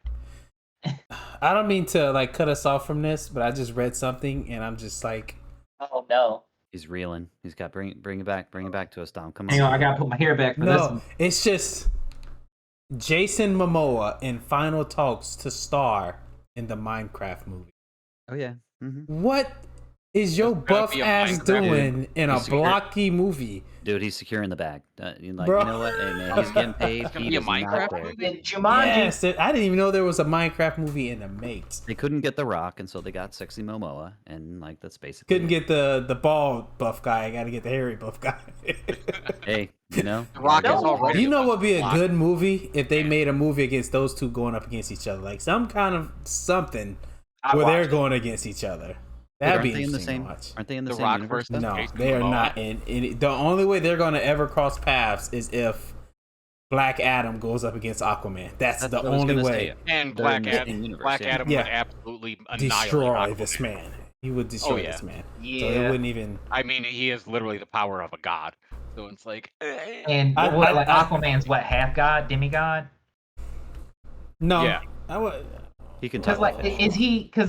I don't mean to like cut us off from this, but I just read something and I'm just like, Oh no! He's reeling. He's got bring it back to us, Dom. Come on. Hang on, I gotta put my hair back for this no, one. it's just Jason Momoa in final talks to star in the Minecraft movie. Oh yeah. Mm-hmm. What is your There's gotta buff be a ass Minecraft doing in a He's secure. blocky movie? Dude, he's securing the bag. You Bro. know what? Hey man, he's getting paid. It's gonna He be a is not Minecraft there. movie? And Jumanji, Yes, I didn't even know there was a Minecraft movie in the mates. They couldn't get The Rock, and so they got Sexy Momoa, and like that's basically. Couldn't get the bald buff guy. I got to get the hairy buff guy. Hey, you know. The Rock is No. already. You know what would be a block. good movie if they made a movie against those two going up against each other, like some kind of something I where they're watched it. going against each other. Dude, That'd aren't be they in the interesting same? to watch. Aren't they in the The same Rock universe? versus- though? No, Jason they are Momoa. not. And the only way they're going to ever cross paths is if Black Adam goes up against Aquaman. That's the what I was only gonna way. say. And They're Black in the same Adam. universe, Black yeah. Adam Yeah. would absolutely Destroy annihilate this Aquaman. man. He would destroy yeah. this man. So it Yeah. wouldn't even. I mean, he is literally the power of a god. So it's like. And I- like I- Aquaman's what, half god, demigod? No. Yeah. I would. He can Because talk.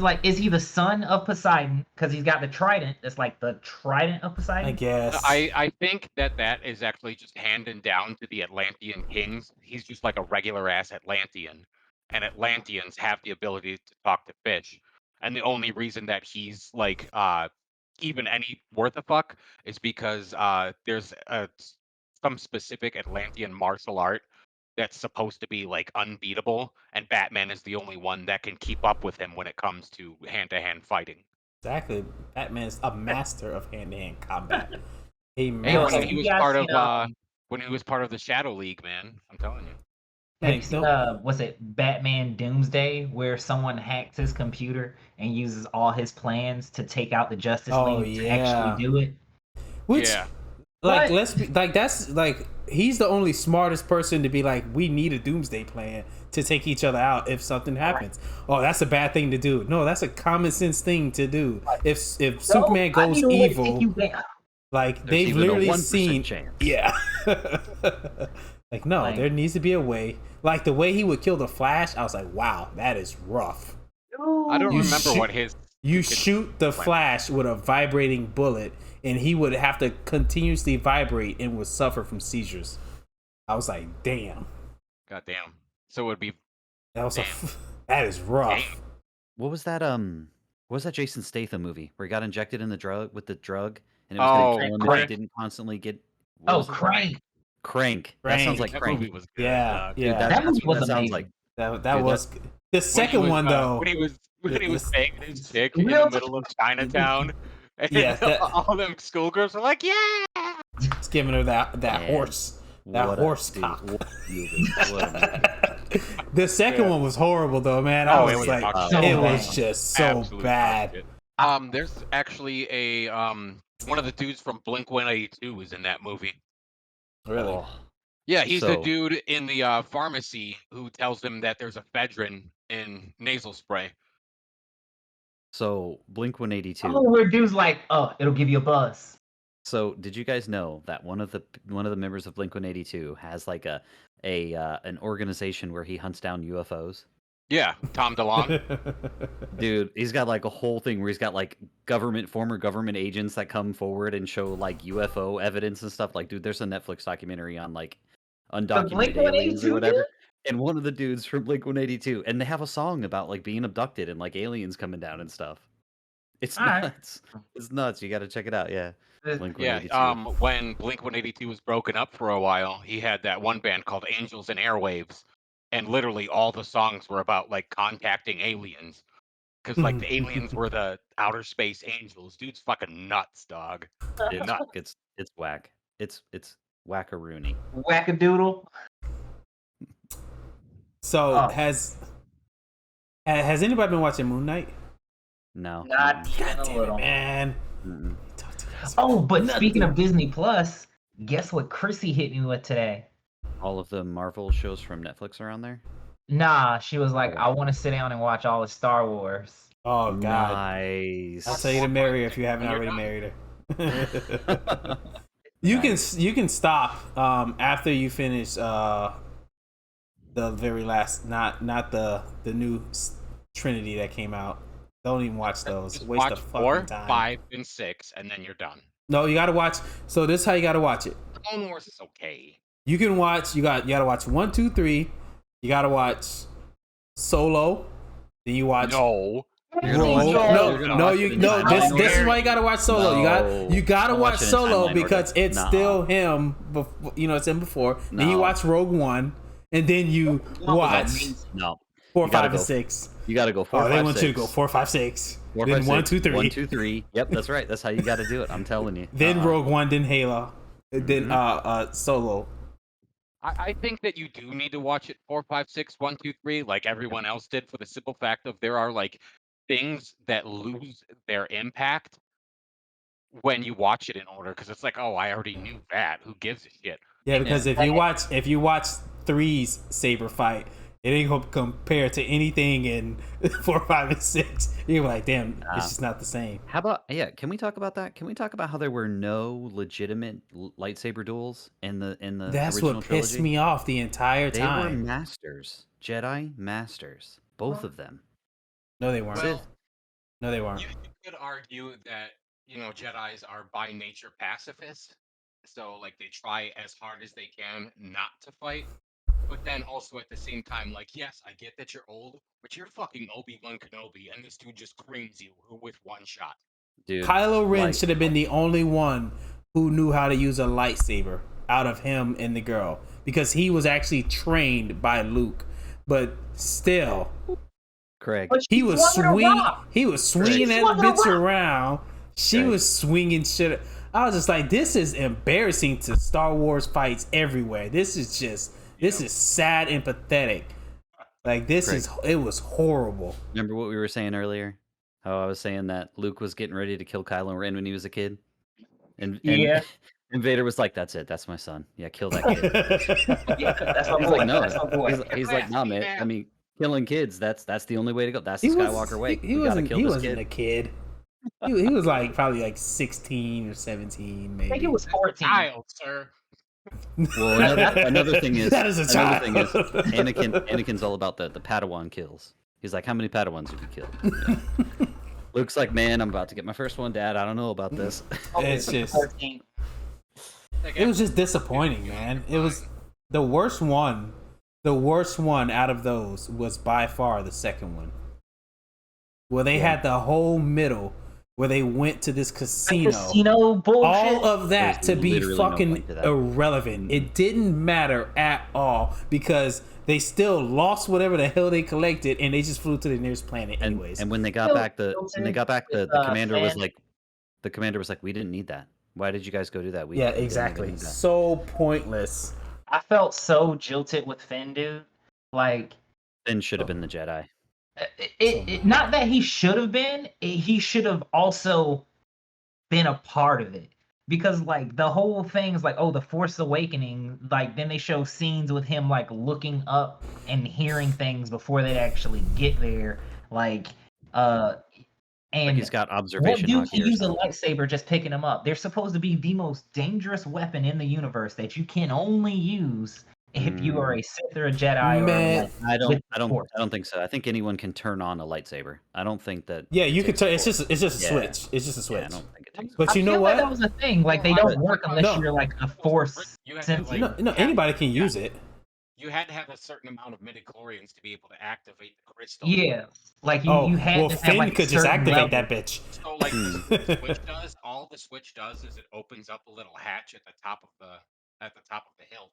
like, is he the son of Poseidon? Because he's got the trident. That's like the trident of Poseidon. I guess. I think that is actually just handed down to the Atlantean kings. He's just like a regular ass Atlantean, and Atlanteans have the ability to talk to fish. And the only reason that he's like even any worth a fuck is because there's some specific Atlantean martial art that's supposed to be like unbeatable, and Batman is the only one that can keep up with him when it comes to hand-to-hand fighting. Exactly. Batman's a master of hand-to-hand combat. A And master. when he was You guys part of seen, when he was part of the Shadow League, man, I'm telling you. Have you Hey, seen, was it Batman Doomsday, where someone hacks his computer and uses all his plans to take out the Justice Oh, League to yeah. actually do it? Which, Yeah. like, What? let's be like, that's like, he's the only smartest person to be like, we need a doomsday plan to take each other out if something happens. Oh, that's a bad thing to do. No, that's a common sense thing to do. If Superman No, I goes need a way to take evil, you down. like, There's they've even a literally 1% seen. chance. Yeah. Like, no, Like- there needs to be a way. Like, the way he would kill the Flash, I was like, wow, that is rough. I don't You remember shoot- what his You stupid shoot the plan. Flash with a vibrating bullet, and he would have to continuously vibrate and would suffer from seizures. I was like, damn. God damn. So it would be That was Damn. that is rough. Damn. What was that? What was that Jason Statham movie where he got injected in the drug and it was Oh, gonna kill him if he Crank. didn't constantly get. what Oh, was it? Crank. Crank. That sounds like that Crank. movie was good. Yeah, dog. yeah. Dude, That movie what was that sounds amazing. like. That Dude, was the When he second was, one though. when he was this- banging his dick in Real the middle of Chinatown, and Yeah, that- all them schoolgirls are like, "Yeah!" It's giving her that Man, horse. That what horse dude, cock. what a movie, what a movie. The second Yeah. one was horrible though, man. I Oh, was it was like, dog shit. it So was bad. just so Absolute bad. dog shit. There's actually a one of the dudes from Blink 182 is in that movie. Really? Oh, Yeah, he's the So- dude in the pharmacy who tells them that there's ephedrine in nasal spray. so Blink 182. Oh, where dude's like, oh, it'll give you a buzz. So did you guys know that one of the members of Blink 182 has like an organization where he hunts down UFOs? Yeah, Tom DeLonge. Dude, he's got like a whole thing where he's got like former government agents that come forward and show like UFO evidence and stuff. Like, dude, there's a Netflix documentary on like undocumented aliens or whatever. And one of the dudes from Blink 182, and they have a song about like being abducted and like aliens coming down and stuff. It's Alright. nuts. It's nuts. You got to check it out. Yeah. Blink Yeah, 182. when Blink 182 was broken up for a while, he had that one band called Angels and Airwaves, and literally all the songs were about like contacting aliens, because like the aliens were the outer space angels. Dude's fucking nuts, dog. It's whack. It's wackaroony. Wackadoodle. So Oh. has anybody been watching Moon Knight? No. Not even God a damn it, little. man. Mm-mm. Talk to us. Oh, but speaking of Disney Plus, guess what Chrissy hit me with today? All of the Marvel shows from Netflix are on there. Nah, she was like, I want to sit down and watch all of Star Wars. Oh God. Nice. I'll tell you to marry her if you haven't When already you're married her. You can stop after you finish the very last, not the new Trinity that came out. Don't even watch those. Just Waste watch of 4, fucking time. 5, and 6, and then you're done. No, you gotta watch. So this is how you gotta watch it. Clone Wars is okay. You can watch. You gotta watch 1, 2, 3. You gotta watch Solo. Then you watch. No. You're Roll. gonna watch it. No, You're gonna no, watch you it in no. timeline This is order. why you gotta watch Solo. No. You gotta I'll watch watch it in Solo timeline because order. it's Nuh-uh. still him. You know, it's him before. Then you No. watch Rogue One, and then you watch No. 4, You gotta 5, and go. 6. You got to go 4, Oh, they 5, want 6. you to go 4, 5, 6. 4, Then 5, 1, 6. 2, 3. 1, 2, 3. Yep, that's right. That's how you got to do it. I'm telling you. Then Rogue One, then Halo, then Mm-hmm. Solo. I think that you do need to watch it 4, 5, 6, 1, 2, 3, like everyone else did, for the simple fact of there are like things that lose their impact when you watch it in order, because it's like, oh, I already knew that. Who gives a shit? Yeah, because if you watch 3's saber fight, it ain't gonna compare to anything in 4, 5, and 6. You're like, damn, it's just not the same. How about can we talk about that? Can we talk about how there were no legitimate lightsaber duels in the That's original what pissed trilogy? me off the entire They were time. masters, Jedi masters, both of them. No, they weren't. Well, No, they weren't. you could argue that, Jedis are by nature pacifists, so like they try as hard as they can not to fight. But then also at the same time, like, yes, I get that you're old, but you're fucking Obi-Wan Kenobi, and this dude just creams you with one shot. Dude, Kylo Ren like- should have been the only one who knew how to use a lightsaber out of him and the girl, because he was actually trained by Luke. But still, Craig. But he she was swung a swinging. rock. He was swinging that swung a bitch rock. around. She Right. was swinging shit. I was just like, this is embarrassing to Star Wars fights everywhere. This is sad and pathetic. Like it was horrible. Remember what we were saying earlier? How I was saying that Luke was getting ready to kill Kylo Ren when he was a kid, and Yeah. and Vader was like, "That's it. That's my son. Yeah, kill that kid." Yeah, that's my He's boy. like, no. That's my boy. He's like, nah, man. I mean, killing kids. That's the only way to go. That's the He was- Skywalker way. He We gotta wasn't. kill He this wasn't kid. a kid. He was like probably like 16 or 17, maybe. I think it was 14. Child, sir. Well, another thing is, That is a child. another thing is, Anakin's all about the Padawan kills. He's like, how many Padawans have you killed? Luke's like, man, I'm about to get my first one, Dad. I don't know about this. It's just 13. it was just disappointing, man. It was the worst one. The worst one out of those was by far the second one, where they had the whole middle, where they went to this casino. Casino bullshit. All of that There's to be literally no fucking point to that. irrelevant. It didn't matter at all because they still lost whatever the hell they collected, and they just flew to the nearest planet anyways. And when they got back, the commander was like, we didn't need that. Why did you guys go do that? We didn't even exactly. need that." So pointless. I felt so jilted with Finn, dude. Like, Finn should have been the Jedi. not that he should have been, he should have also been a part of it. Because, like, the whole thing's like, oh, the Force Awakening, like, then they show scenes with him, like, looking up and hearing things before they actually get there. Like, and He's got what observation. dude hockey can or use a something. lightsaber just picking them up? They're supposed to be the most dangerous weapon in the universe that you can only use if you are a Sith or a Jedi Man, or like, I don't think so. I think anyone can turn on a lightsaber. I don't think that. Yeah, you could takes tell. a It's Force. just a Yeah. switch. It's just a switch. Yeah, I don't think it takes. But you I know feel what? like that was a thing. Like, they don't work unless No. you're like a Force You had to, sensitive. like, No, anybody can use it. You had to have a certain amount of midichlorians to be able to activate the crystal. Yeah, like Oh, you had well, to have Finn like could a just certain activate level. that bitch. So, like, the switch does, all the switch does is it opens up a little hatch at the top of the hilt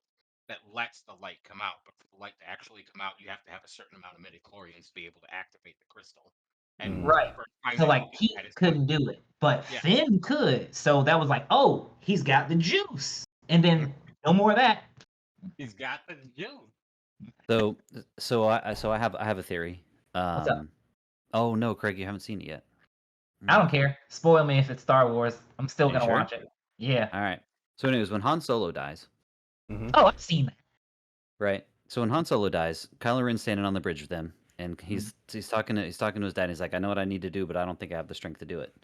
that lets the light come out. But for the light to actually come out, you have to have a certain amount of midichlorians to be able to activate the crystal. And Right. the first time So that like you he do that is couldn't do it, but Yeah. Finn could. So that was like, oh, he's got the juice, and then no more of that. He's got the juice. So I have a theory. What's up? Oh no, Craig, you haven't seen it yet. I don't care. Spoil me if it's Star Wars. I'm still You gonna sure? watch it. Yeah. All right. So anyways, when Han Solo dies, Oh, I've seen that. right? So when Han Solo dies, Kylo Ren's standing on the bridge with him, and he's talking to his dad. And he's like, I know what I need to do, but I don't think I have the strength to do it.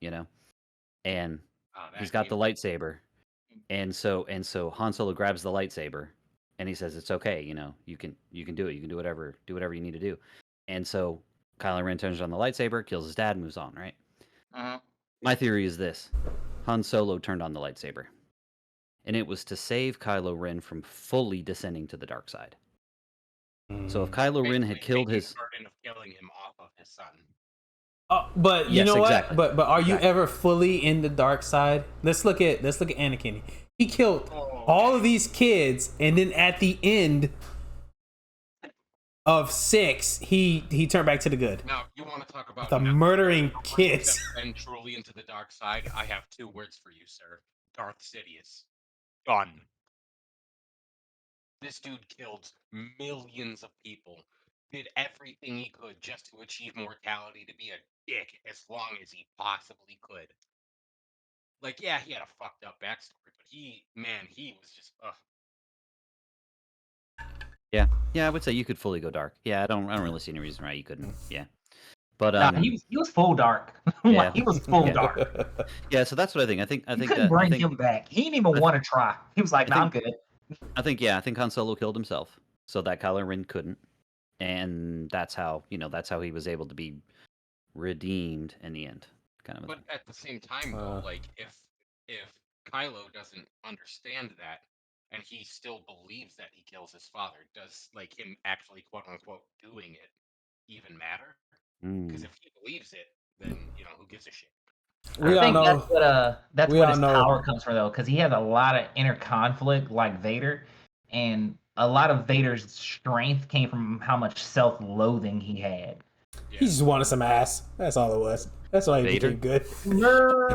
You know, and he's got the lightsaber, and so Han Solo grabs the lightsaber, and he says, "It's okay. You know, you can do it. You can do whatever you need to do." And so Kylo Ren turns on the lightsaber, kills his dad, moves on. Right. Uh-huh. My theory is this: Han Solo turned on the lightsaber, and it was to save Kylo Ren from fully descending to the dark side. So if Kylo Ren had killed his burden of killing him off of his son. But you Yes, know exactly. what? But are you Exactly. ever fully in the dark side? Let's look at Anakin. He killed all of these kids, and then at the end of 6, he turned back to the good. Now, you want to talk about The murdering kids. And truly into the dark side? I have 2 words for you, sir. Darth Sidious. Done. This dude killed millions of people. Did everything he could just to achieve mortality, to be a dick as long as he possibly could. Like, yeah, he had a fucked up backstory, but he was just, ugh. Yeah, I would say you could fully go dark. Yeah, I don't really see any reason why you couldn't. Yeah, but Nah, he was full dark. Yeah. Like, he was full Yeah. dark. yeah. So that's what I think. I You think couldn't bring him back. He didn't even want to try. He was like, I "Nah, I'm think- good." I think Han Solo killed himself, so that Kylo Ren couldn't, and that's how he was able to be redeemed in the end. Kind of. But at the same time, though, like, if Kylo doesn't understand that, and he still believes that he kills his father, does, like, him actually, quote-unquote, doing it even matter? Because if he believes it, then, who gives a shit? We I all think know. that's we what all his know. power comes from, though, because he has a lot of inner conflict, like Vader, and a lot of Vader's strength came from how much self-loathing he had. He just wanted some ass. That's all it was. That's why he Vader? became good.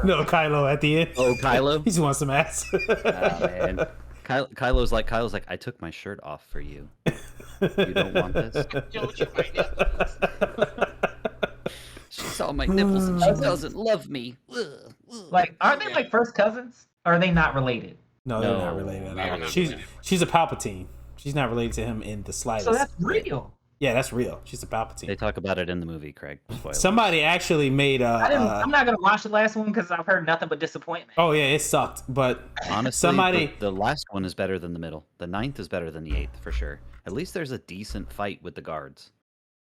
No, Kylo at the end. Oh, Kylo. He just wants some ass. Man. Kylo's like, I took my shirt off for you. You don't want this? Don't you my nipples? She saw my nipples and she doesn't love me. Ugh, ugh. Like, aren't they like first cousins? Or are they not related? No, they're No, not related they're at all. not She's a Palpatine. She's not related to him in the slightest. So that's real. Yeah, that's real. She's a Palpatine. They talk about it in the movie, Craig. Spoilers. Somebody actually made I'm not gonna watch the last one because I've heard nothing but disappointment. oh yeah, it sucked. But Honestly, somebody the last one is better than the middle. The 9th is better than the 8th for sure. At least there's a decent fight with the guards.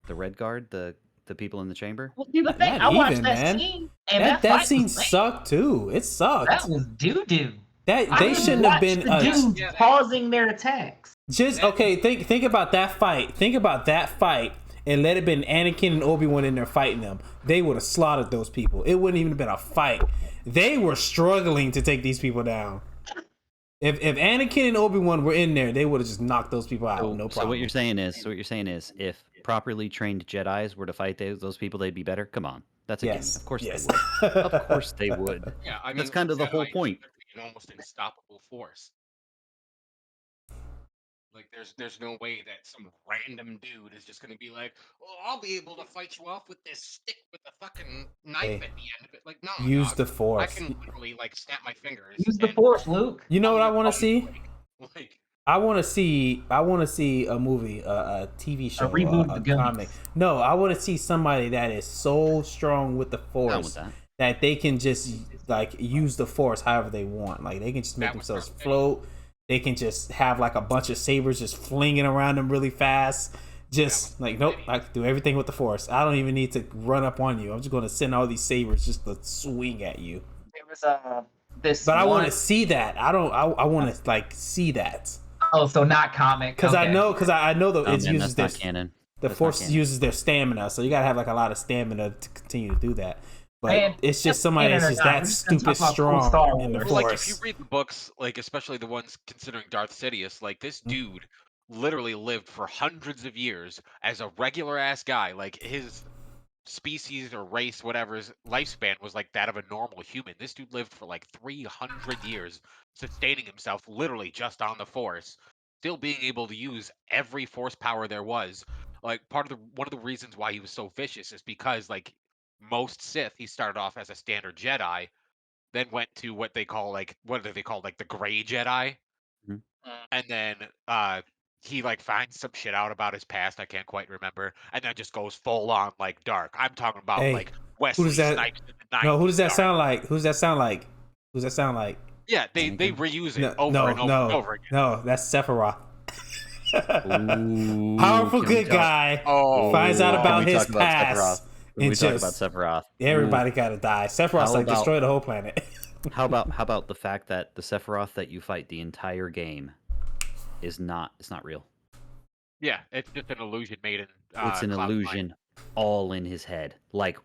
The red guard, the the people in the chamber. Well, see, the thing, Not I watched even, that man. scene, and That that fight scene was lame. sucked too. It sucked. That was doo-doo. That I they didn't shouldn't have watch been the dudes pausing their attacks. just okay. Think about that fight. Think about that fight, and let it been Anakin and Obi-Wan in there fighting them. They would have slaughtered those people. It wouldn't even have been a fight. They were struggling to take these people down. If Anakin and Obi-Wan were in there, they would have just knocked those people out. No problem. So what you're saying is, if properly trained Jedis were to fight those people, they'd be better. Come on, that's a Yes. gimme. Of course Yes. they would. Of course they would. Yeah, I mean, That's kind of the whole Jedi point. are an almost unstoppable force. Like, there's no way that some random dude is just gonna be like, "Oh, I'll be able to fight you off with this stick with a fucking knife Hey, at the end of it." Like, no, use dog. the I Force. can literally like snap my fingers. Use the and Force, Luke. You know what I want to pull see? you away. Like, I want to see a movie, a TV show, reboot a of the comic. Goonies. No, I want to see somebody that is so strong with the Down Force with that. that they can just like use the Force however they want. Like they can just make That was themselves perfect. float. They can just have like a bunch of sabers just flinging around them really fast. Just like, nope, I can do everything with the Force. I don't even need to run up on you. I'm just going to send all these sabers just to swing at you. There was this. But I want one- to see that. I want to like see that Oh, so not comic. because Okay. I know Oh, it man, uses that's not this. canon. The That's not Force canon. uses their stamina, so you gotta have like a lot of stamina to continue to do that. But Man, it's just somebody canon that's or just not, that we're just gonna stupid talk about cool strong Star in the Wars. Well, like, Force. if you read the books, like especially the ones considering Darth Sidious, like this Mm. dude literally lived for hundreds of years as a regular ass guy. Like his species or race, whatever's lifespan was like that of a normal human. This dude lived for like 300 years, sustaining himself literally just on the Force, still being able to use every Force power there was. Like one of the reasons why he was so vicious is because like most Sith, he started off as a standard Jedi, then went to what do they call like the gray Jedi, Mhm. and then he like finds some shit out about his past I can't quite remember, and then just goes full on like dark. I'm talking about Hey, like Wesley does that- Snipes in the 90s. No, who does that dark. sound like? Who's that sound like? Who's that sound like? Yeah, they Anakin? reuse it No, over no, and over no, and over again. no. That's Sephiroth. Ooh, Powerful can we good talk- guy Oh, finds out Can about we his talk about past. Sephiroth? Can and we talk about just Sephiroth? everybody gotta die. Sephiroth's How like about- destroy the whole planet. How about the fact that the Sephiroth that you fight the entire game it's not real. yeah, it's just an illusion made in. It's an Cloud9. illusion, all in his head. Like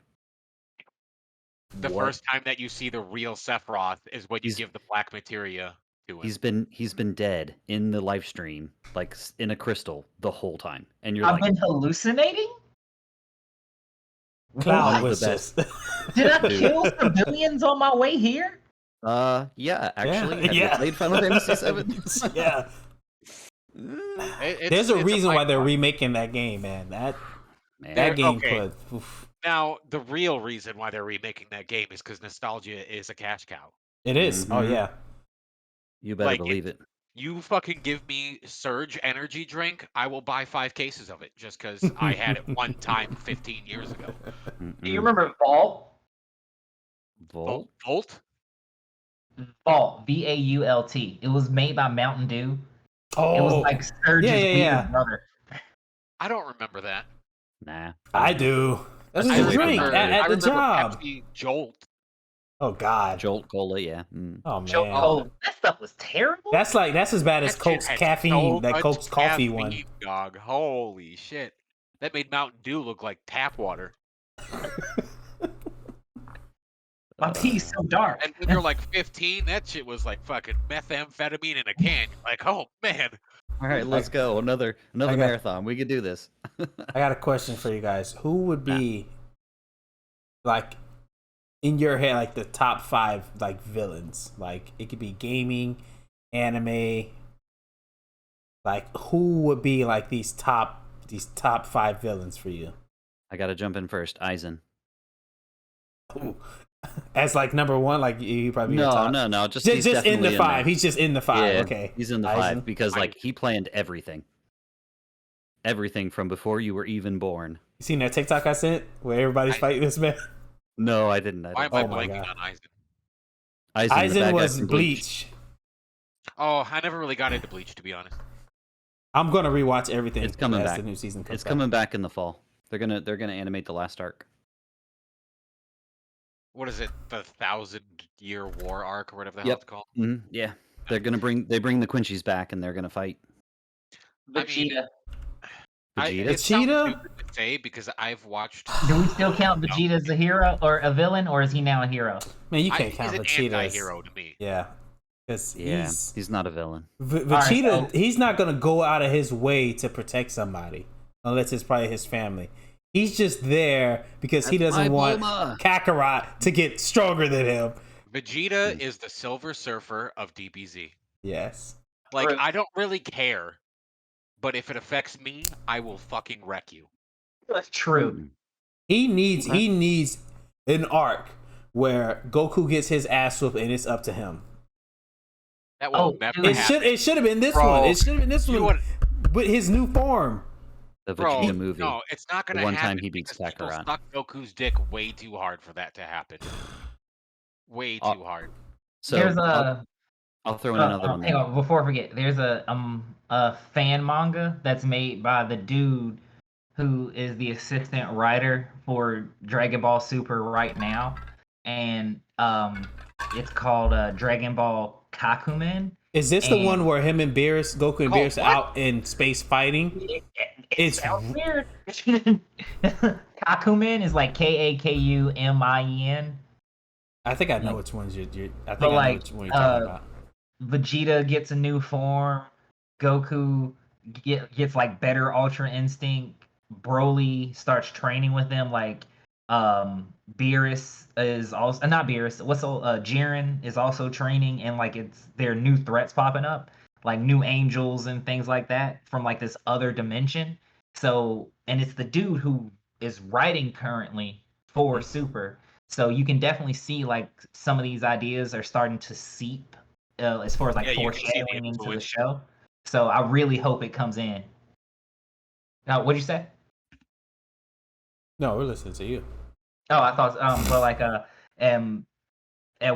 The what? first time that you see the real Sephiroth is when you He's- give the black materia to him. He's been dead in the live stream, like in a crystal, the whole time, and you're I've like, been hallucinating. Cloud One of was the just. Did I Dude. kill civilians on my way here? yeah, actually, have yeah. you played Final Fantasy VII? Yeah. It's- There's a it's reason why they're byproduct. remaking that game, man. That Man, game okay. put. Oof. Now, the real reason why they're remaking that game is because nostalgia is a cash cow. It is. Oh Mhm. yeah. you better like, believe it. You fucking give me Surge energy drink, I will buy 5 cases of it just because I had it one time 15 years ago. Do you remember Vault? Volt? Volt? Vault. VAULT. It was made by Mountain Dew. Oh, It was like Surge's yeah, weird yeah. brother. I don't remember that. Nah. I do. That's I a really drink remember- at I the remember job. Pepsi Jolt. Oh God. Jolt Cola, yeah. Oh man. Oh, that stuff was terrible. That's as bad as That shit Coke's had caffeine. so That much Coke's coffee one. caffeine, Dog. Holy shit. That made Mountain Dew look like tap water. My tea's so dark. And when you're like 15, that shit was like fucking methamphetamine in a can. You're like, oh man. All right, let's go. Another I got- marathon. We could do this. I got a question for you guys. Who would be like in your head like the top 5 like villains? Like it could be gaming, anime. Like who would be like these top 5 villains for you? I gotta jump in first. Aizen. Ooh. As like number 1, like you probably be your top. No. Just he's Just in the definitely 5. there. He's just in the 5. Yeah, Okay. He's in the Aizen. 5 because like he planned everything. Everything from before you were even born. You seen that TikTok I sent where everybody's fighting this man? No, I didn't. Why am I Oh my blanking God. on Aizen? Aizen, the bad Aizen guy was from Bleach. Oh, I never really got into Bleach, to be honest. I'm gonna rewatch everything. It's coming as back. The new season comes It's back. coming back in the fall. They're gonna animate the last arc. What is it? The 1,000-year war arc or whatever the hell Yep. it's called. Yeah. They bring the Quincy's back and they're gonna fight. I mean, Vegeta. Vegeta. It sounds Vegeta? stupid to say because I've watched. Do we still count Vegeta as a hero or a villain, or is he now a hero? Man, you can't count He's Vegeta an as anti-hero to me. yeah, because He's not a villain. Vegeta. right, so- He's not gonna go out of his way to protect somebody unless it's probably his family. He's just there because he That's doesn't my want Bulma. Kakarot to get stronger than him. Vegeta is the Silver Surfer of DBZ. Yes. Like, Right. I don't really care, but if it affects me, I will fucking wreck you. That's true. He needs an arc where Goku gets his ass whooped and it's up to him. That will never happen. It should have been this Bro, one. It should have been this you one with his new form. The Bro, Vegeta movie. no, it's not gonna The one happen time he beats because people Kakarot. suck Goku's dick way too hard for that to happen. Way too hard. So There's a I'll throw in another one. hang on, before I forget, there's a fan manga that's made by the dude who is the assistant writer for Dragon Ball Super right now, and it's called Dragon Ball Kakumen. Is this the And- one where him and Beerus, Goku and Oh, Beerus, are what? out in space fighting? It It's- sounds weird. Kakumen is like Kakumin. I think I know which ones I think But, I know like, which one you're talking about. Vegeta gets a new form. Goku gets like better Ultra Instinct. Broly starts training with them. Like Beerus is also not Beerus. Jiren is also training, and like there are new threats popping up, like new angels and things like that from like this other dimension. So, and it's the dude who is writing currently for Super. So you can definitely see like some of these ideas are starting to seep as far as like Yeah, you can see the foreshadowing into the influence. show. So I really hope it comes in. Now, what'd you say? No, we're listening to you. Oh, I thought well like at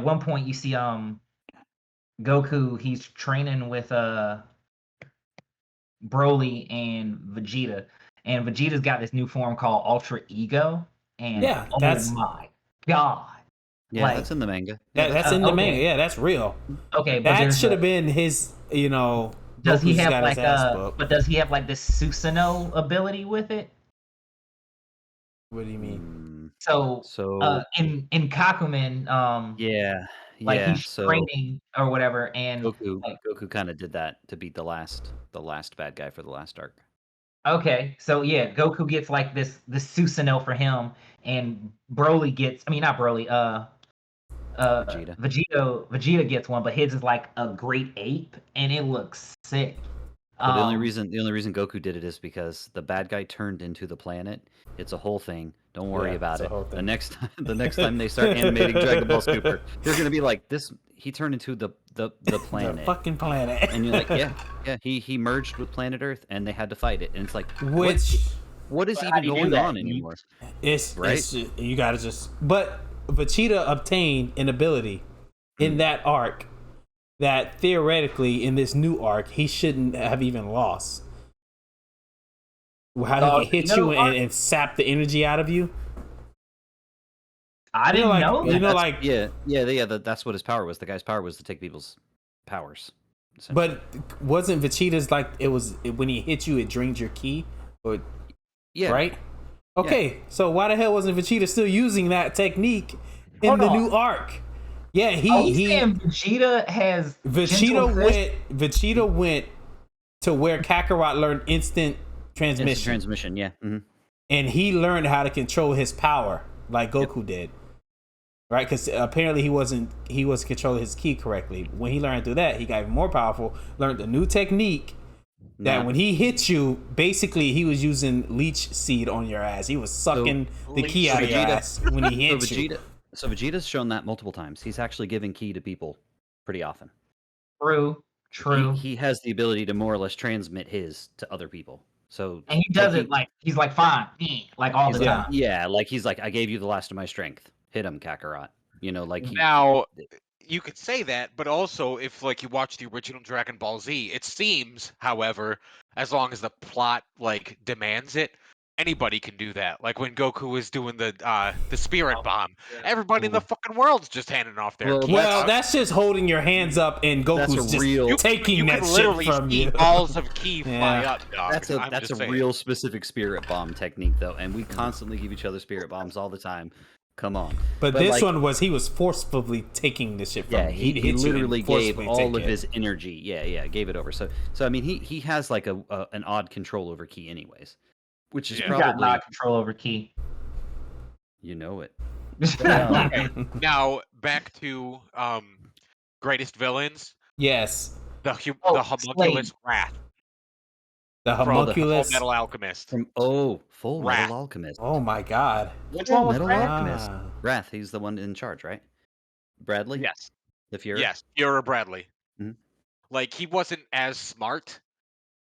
one point you see Goku, he's training with Broly and Vegeta. And Vegeta's got this new form called Ultra Ego. And Yeah, oh that's- my god. Yeah, like- that's in the manga. That's in the okay. manga. Yeah, that's real. Okay, but That there's should have been his. does he Goku's have got like his ass whooped. but does he have like this Susanoo ability with it? What do you mean? So So in Kakumen, yeah, like he's so training or whatever, and Goku kind of did that to beat the last bad guy for the last arc. okay, so yeah, Goku gets like this Susanoo for him, and Broly gets, I mean not Broly, Vegeta gets one, but his is like a great ape, and it looks sick. But the only reason Goku did it is because the bad guy turned into the planet. It's a whole thing. Don't worry Yeah, about it's a it. whole The thing. next time they start animating Dragon Ball Super, they're gonna be like, this. He turned into the planet. The fucking planet. And you're like, yeah. He merged with planet Earth, and they had to fight it. And it's like, Which what is But how even do you do going that? on anymore? it's Right? you gotta just. But Vegeta obtained an ability in that arc that theoretically in this new arc he shouldn't have even lost. How he can hit you and sap the energy out of you. I didn't know that. That's what his power was. The guy's power was to take people's powers. But wasn't Vegeta's like it was when he hit you, it drains your ki, or yeah, right? Okay, so why the hell wasn't Vegeta still using that technique in Hold the on. new arc? Yeah, saying Vegeta has gentle Vegeta went to where Kakarot learned instant transmission, Instant transmission. Yeah. Mm-hmm. and he learned how to control his power like Goku did. Right, because apparently he wasn't controlling his ki correctly. When he learned through that, he got even more powerful. Learned a new technique that when he hit you, basically he was using leech seed on your ass. He was sucking the ki out of your ass when he hit you. So Vegeta's shown that multiple times. He's actually giving ki to people pretty often. True. He has the ability to more or less transmit his to other people. So And he does it like he's like fine, like all the time. Yeah, like he's like, I gave you the last of my strength. Hit him, Kakarot. Like Now, you could say that, but also if like you watch the original Dragon Ball Z, it seems, however, as long as the plot like demands it, anybody can do that. Like when Goku was doing the spirit Oh, bomb, yeah. everybody in the fucking world's just handing off their Well, keys. Well, that's just holding your hands up, and That's a Goku's just real- taking you that can shit literally from see you. balls of ki fly Yeah. up, dog. That's I'm a just saying. real specific spirit bomb technique, though, and we constantly give each other spirit bombs all the time. Come on. But this like, one he was forcefully taking this shit from yeah, you. he He'd hit you and literally gave forcefully all take of it. his energy. Yeah, gave it over. So I mean, he has like an odd control over ki, anyways, which is Yeah. You got probably not control over ki. you know it. Okay, now back to greatest villains. Yes, The Oh, homunculus Slade. Wrath the from homunculus. Full Metal Alchemist. From Full Wrath. Metal Alchemist. Oh my god. Which Full one was Metal Wrath? Alchemist. Ah. Wrath, he's the one in charge, right? Bradley? Yes. The Fuhrer? Yes, Fuhrer Bradley. Mhm. Like he wasn't as smart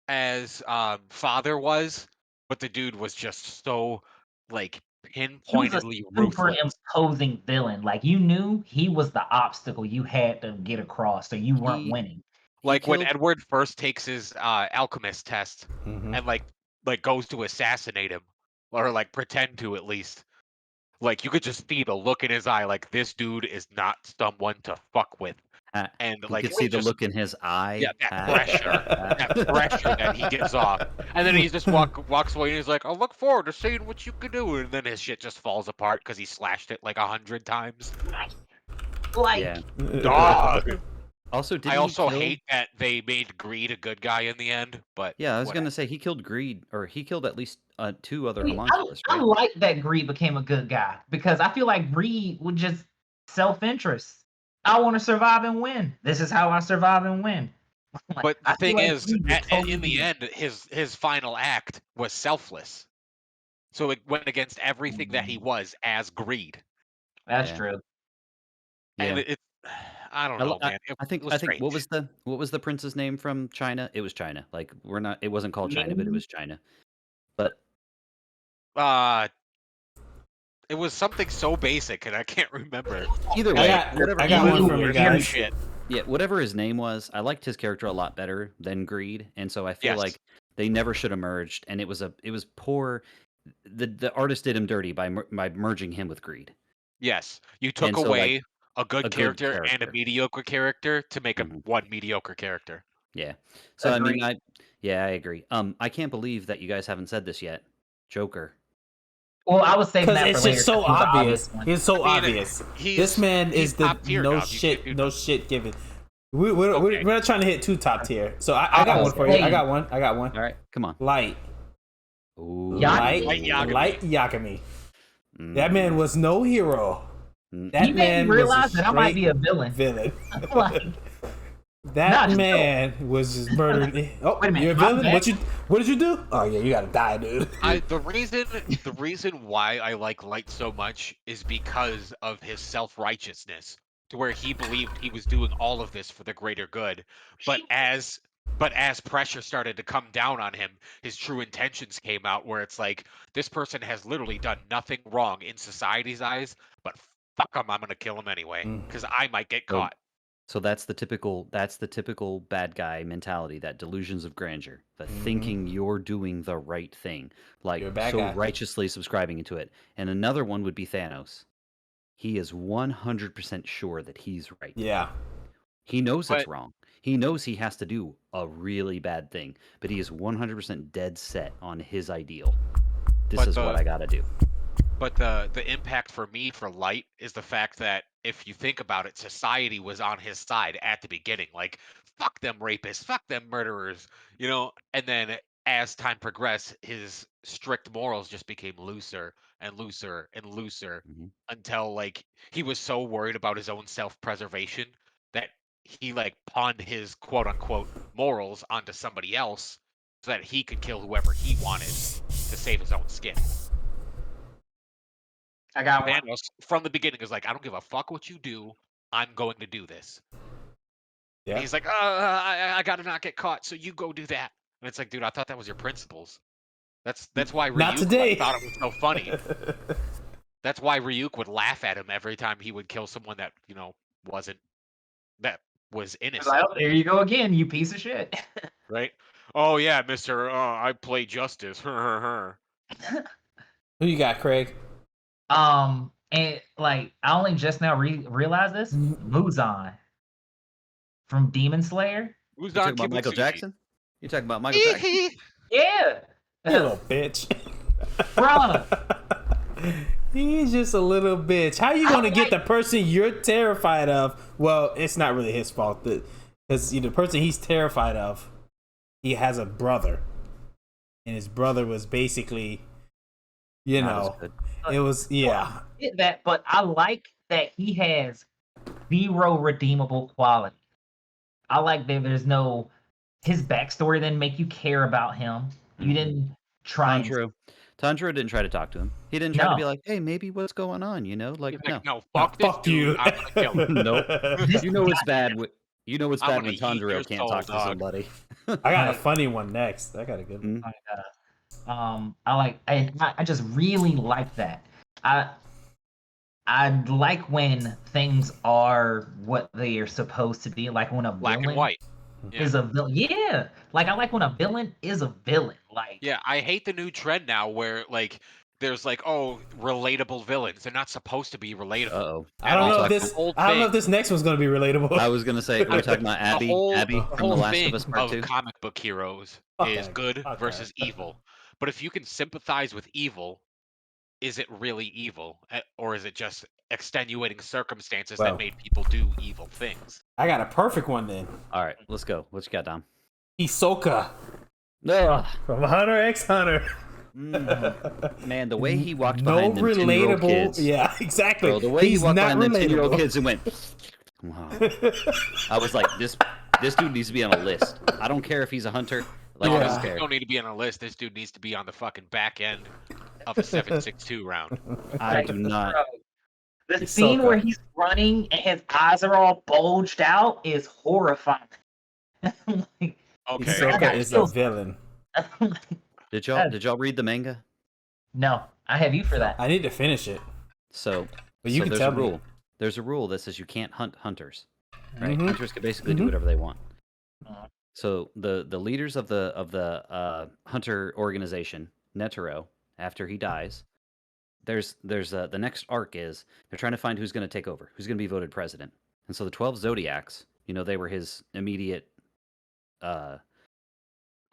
as Father was, but the dude was just so like He was a pinpointedly super ruthless. imposing villain. Like you knew he was the obstacle you had to get across, so you weren't He- winning. Like when killed- Edward first takes his alchemist test Mhm. and like goes to assassinate him or like pretend to at least. Like you could just see the look in his eye, like this dude is not someone to fuck with. Ah, And you like could it see was the just- look in his eye. Yeah, that Ah. pressure, that pressure that he gives off, and then he just walks away and he's like, "I look forward to seeing what you can do," and then his shit just falls apart because he slashed it like 100 times. Like Yeah. Dog. Also, did I he also kill... hate that they made Greed a good guy in the end, but Yeah, I was whatever. gonna say he killed Greed, or he killed at least 2 other I, homunculus, I right? like that Greed became a good guy because I feel like Greed would just self-interest. I want to survive and win. This is how I survive and win. Like, But I the feel thing like is, Greed would totally in the be- end, his final act was selfless. So it went against everything that he was as Greed. That's Yeah. true. And Yeah. it I don't know, man. I think what was the prince's name from China? It was China. Like it wasn't called China, but it was China. But it was something so basic and I can't remember. either way, I got one from you guys. Shit. Yeah, whatever his name was, I liked his character a lot better than Greed, and so I feel Yes. like they never should have merged, and it was poor. The artist did him dirty by merging him with Greed. Yes. You took And so, away like, a good character and a character. mediocre character to make Mhm. one mediocre character. Yeah. So Agreed. I agree. I can't believe that you guys haven't said this yet. Joker. Well, I was saving Because that it's for later. just so 'cause it was the obvious. one. It's so I mean, obvious. he's- This man he's is the top tier, no dog. You shit, can't no shit given. We're Okay. not trying to hit too top tier. So I got Oh, one for you. I hey. got one. All right, come on. Light. Ooh. Yagami. Light Yagami. Mm. That man was no hero. Mm. That He made man me realize was a that I might straight be a villain. villain. Like, That Nah, man was just murdered. Oh, Wait a minute, you're a my villain? bad. What did you do? Oh yeah, you gotta die, dude. The reason why I like Light so much is because of his self-righteousness, to where he believed he was doing all of this for the greater good. But as pressure started to come down on him, his true intentions came out, where it's like, this person has literally done nothing wrong in society's eyes, but fuck him, I'm gonna kill him anyway, Mm. because I might get So- caught. So that's the typical bad guy mentality, that delusions of grandeur, the Mhm. thinking you're doing the right thing, like You're a bad so guy. righteously subscribing into it. And another one would be Thanos. He is 100% sure that he's right. Yeah. He knows it's But- wrong. He knows he has to do a really bad thing, but he is 100% dead set on his ideal. This But is what I got to do. But the impact for me for Light is the fact that if you think about it, society was on his side at the beginning. Like, fuck them rapists, fuck them murderers, you know? And then as time progressed, his strict morals just became looser and looser and looser Mhm. until, like, he was so worried about his own self-preservation that he, like, pawned his quote-unquote morals onto somebody else so that he could kill whoever he wanted to save his own skin. I got one. Thanos from the beginning is like, I don't give a fuck what you do. I'm going to do this. Yeah. And he's like, I gotta not get caught, so you go do that. And it's like, dude, I thought that was your principles. That's why Ryuk Not today. thought it was so funny. That's why Ryuk would laugh at him every time he would kill someone that was innocent, Like, oh, there you go again, you piece of shit. right? Oh yeah, Mister, I play justice. Who you got, Craig? And like I only just now realized this. Muzan from Demon Slayer. You Who's talking on about Michael Kibutsuji? Jackson? You talking about Michael Jackson? Yeah. You little bitch. Bruh. He's just a little bitch. How you gonna get the person you're terrified of? Well, it's not really his fault, because the person he's terrified of, he has a brother, and his brother was basically, Not as good. it was I get that, but I like that he has 0 redeemable quality. I like that there's no his backstory didn't make you care about him. You didn't try. Tanjiro didn't try to talk to him. He didn't try to No. be like, "Hey, maybe what's going on?" Like, He's like, no. no, fuck this fuck dude. you. I'm gonna kill him. Nope. This You know it's guy- bad. You know it's I'm bad gonna when eat your Tanjiro can't soul, talk to dog. somebody. I got a funny one next. I got a good one. I just really like that. I like when things are what they are supposed to be. Like when a Black villain and white. Yeah. is a villain. Yeah, like I like when a villain is a villain. Like Yeah, I hate the new trend now where like there's like, oh, relatable villains. They're not supposed to be relatable. Uh-oh. I don't And know also, if this. the whole I don't know thing- if this next one's gonna be relatable. I was gonna say, are we talking about Abby? Abby the from The whole Last thing of Us Part 2? comic book heroes Okay, is good okay. versus evil. But if you can sympathize with evil, is it really evil? Or is it just extenuating circumstances Well. that made people do evil things? I got a perfect one then. All right, let's go. What you got, Dom? Hisoka Ugh. from Hunter x Hunter. Man, the way he walked No behind them 2-year-old relatable. kids. Yeah, exactly. Bro, the way He's he walked not behind them 2-year-old relatable. kids and went, wow. I was like, this dude needs to be on a list. I don't care if he's a hunter. Like, No, I Yeah. don't this care. don't need to be on a list. This dude needs to be on the fucking back end of a 762 round. I do not. the Hisoka. scene where he's running and his eyes are all bulged out is horrifying. Like, Okay. Hisoka is a villain. Did y'all read the manga? no, I have you for that. I need to finish it. So, But you can there's tell a me. rule. There's a rule that says you can't hunt hunters. Right? Mhm. Hunters can basically do Mhm. whatever they want. Mhm. So the leaders of the hunter organization, Netero, after he dies, there's the next arc is they're trying to find who's going to take over, who's going to be voted president. And so the 12 Zodiacs, they were his immediate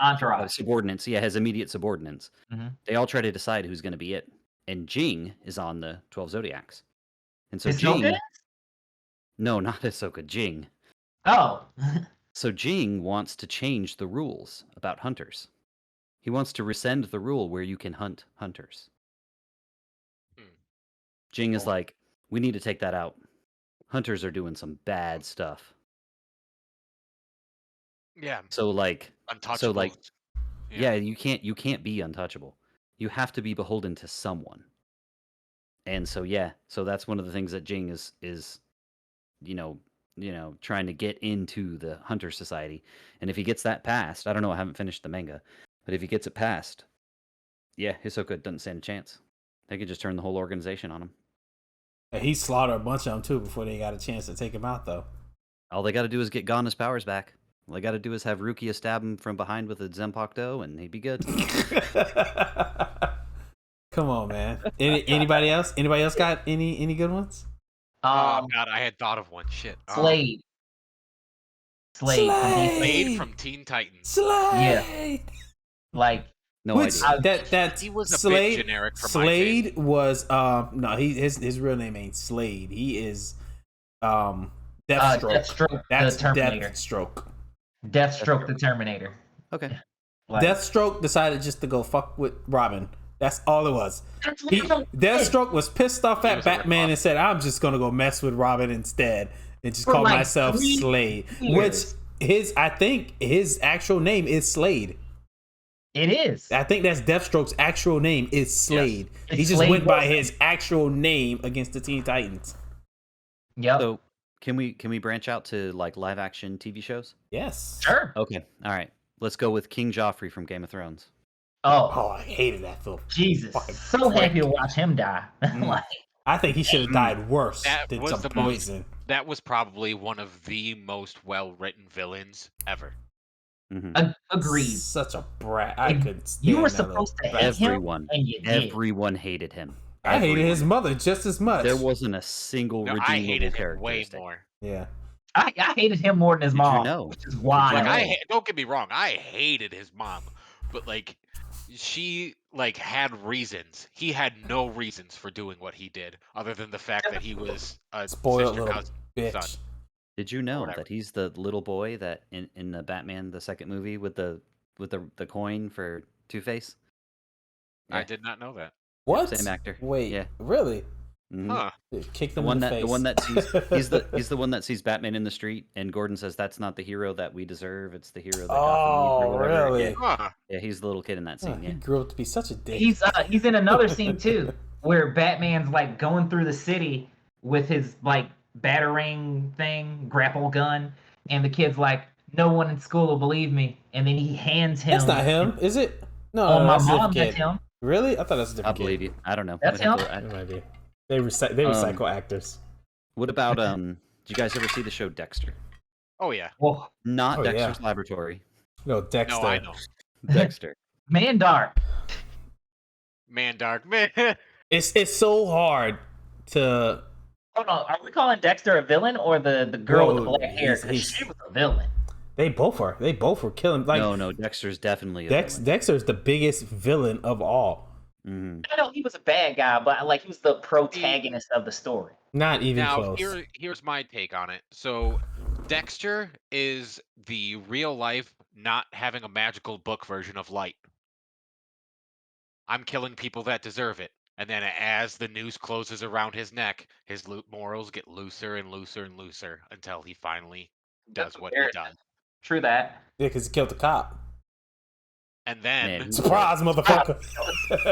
Entourage. subordinates. Yeah, his immediate subordinates. Mhm. They all try to decide who's going to be it. And Jing is on the 12 Zodiacs. And so Hisoka Jing, is? no, not Hisoka, Jing. Oh, So Jing wants to change the rules about hunters. He wants to rescind the rule where you can hunt hunters. Hmm. Jing is like, we need to take that out. Hunters are doing some bad stuff. Yeah. So like, Untouchable. yeah, you can't be untouchable. You have to be beholden to someone. And so so that's one of the things that Jing is trying to get into the Hunter Society. And if he gets that passed, I don't know, I haven't finished the manga, but if he gets it passed, yeah, Hisoka doesn't stand a chance. They could just turn the whole organization on him. He slaughtered a bunch of them too before they got a chance to take him out, though. All they got to do is get Gonna's powers back. All they got to do is have Rukia stab him from behind with a Zenpakuto, and he'd be good. Come on, man. Anybody else? Anybody else got any good ones? Oh God, I had thought of one. Shit. Slade. Slade from Teen Titans. Slade. Like, No idea. That He was a Slade. bit generic for my Slade taste. was no. His real name ain't Slade. He is Deathstroke. Deathstroke That's the Terminator. Deathstroke. Deathstroke the Terminator. Okay. Like, Deathstroke decided just to go fuck with Robin. That's all it was. that's what I'm saying. Deathstroke was pissed off He at was a Batman ripoff. and said, "I'm just gonna go mess with Robin instead and just For call like myself 3 Slade." years. Which I think his actual name is Slade. It is. I think that's Deathstroke's actual name is Slade. It's He just Slade went by Wilson. his actual name against the Teen Titans. Yep. So can we branch out to like live action TV shows? Yes. Sure. Okay. All right. Let's go with King Joffrey from Game of Thrones. Oh, Oh, I hated that film. Jesus. fucking So happy to prick. watch him die. Like, I think he should have died worse That than was some the most- poison. That was probably one of the most well-written villains ever. Agreed. Such a brat. I If couldn't stand you were that little supposed to hate bastard. him, Everyone, and you did. everyone hated him. I hated Everyone. his mother just as much. There wasn't a single No, I redeemable hated him way characteristic. more. Yeah. I hated him more than his Did you mom, know? which is Did you wild. know? Don't get me wrong, I hated his mom, but like she like had reasons. He had no reasons for doing what he did, other than the fact that he was a Spoiled sister little cousin bitch. son. Did you know whatever. that he's the little boy that in the Batman the second movie with the coin for Two-Face? I did not know that. What? Same actor. Wait. Yeah. Really? Mhm. Huh. Kick The them one in the that face. the one that sees he's the one that sees Batman in the street, and Gordon says that's not the hero that we deserve. It's the hero that Gotham needs or Oh, whatever. really? Huh. Yeah, he's the little kid in that Huh, scene. he Yeah. grew up to be such a dick. He's in another scene too, where Batman's like going through the city with his like battering thing, grapple gun, and the kid's like, "No one in school will believe me," and then he hands him. That's not him, is it? No, Oh, no, my that's a mom, different that's kid. him. Really? I thought that's a I different kid. believe you. I don't know. That's We'd have him? It might be. They recycle actors. What about did you guys ever see the show Dexter? Oh yeah. Well, Not Oh, yeah. Dexter's Laboratory. No, Dexter. No, I know. Dexter. Mandark. Man, dark man. It's so hard to. Hold on, are we calling Dexter a villain or the girl with the Whoa, black hair? 'Cause he's- she was a villain. They both are. They both were killing. Like no, Dexter's definitely a villain. Dexter's the biggest villain of all. Mhm. I know he was a bad guy, but like he was the protagonist of the story. Not even Now close. here's my take on it. So Dexter is the real life not having a magical book version of Light. I'm killing people that deserve it. And then as the noose closes around his neck, his morals get looser and looser and looser until he finally does what he does. True that. Yeah, because he killed the cop. And then Man, Surprise, motherfucker!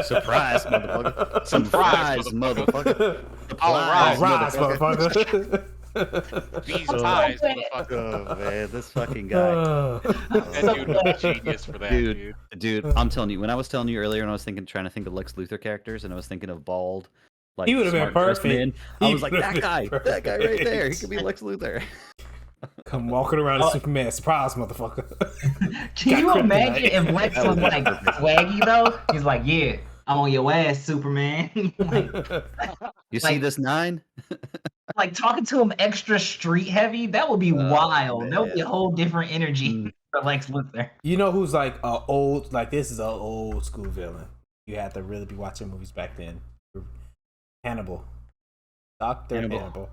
Surprise, motherfucker! Surprise, motherfucker! All right. Rise, motherfucker! These Oh, ties, man. motherfucker. Oh man, this fucking guy. That dude was a genius for that, dude. Dude, I'm telling you, when I was telling you earlier, and I was trying to think of Lex Luthor characters, and I was thinking of bald, like He would've been smart-dressed perfect. man, He I was like, would've that been guy right there, he perfect. could be Lex Luthor. Come walking around as Superman. Surprise, motherfucker! Can you Got imagine kryptonite. if Lex was like swaggy though? He's like, yeah, I'm on your ass, Superman. You see Like- this 9? like talking to him extra street heavy, that would be wild. That would be a man. whole different energy Mm. for Lex Luthor. You know who's like a old, like this is an old school villain. You had to really be watching movies back then. Hannibal, Dr. Hannibal. Hannibal.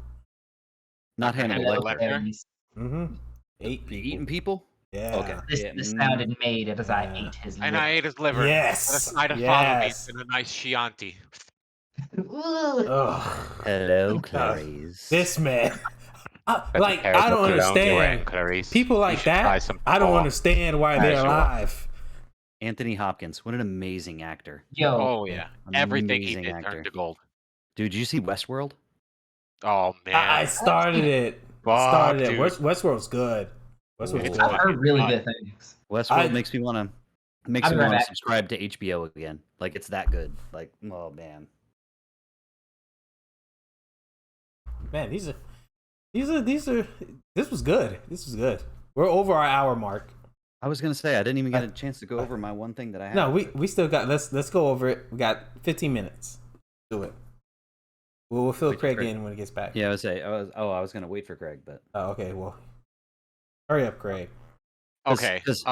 Not Hannibal. Hannibal Like, Lecter? Mm-hmm. Ate you people. eating people? Yeah. Okay. This Yeah, sounded made as I Yeah. ate his And liver. I ate his liver. Yes. I'd have Yes. and a nice Chianti. Ugh. Ugh. Hello, God. Clarice. This man. Like I don't understand. People like that. I don't understand why they're Casual. alive. Anthony Hopkins, what an amazing actor. Yo, Oh yeah, everything he Amazing did actor. turned to gold. Dude, did you see Westworld? Oh man, I started it. Fuck, Started it. dude. Westworld's good. Westworld's It's good. I've heard really good things. Westworld I- makes me want to I'll be right back. subscribe to HBO again. Like it's that good. Like, oh man. Man, these are. This was good. This was good. We're over our hour mark. I was gonna say I didn't even get a chance to go over my one thing that I had. No, we still got. Let's go over it. We got 15 minutes. Do it. We'll fill Wait, Craig Craig. in when he gets back. Yeah, I was gonna wait for Greg, but Oh, okay. Well, hurry up, Craig. okay. 'cause-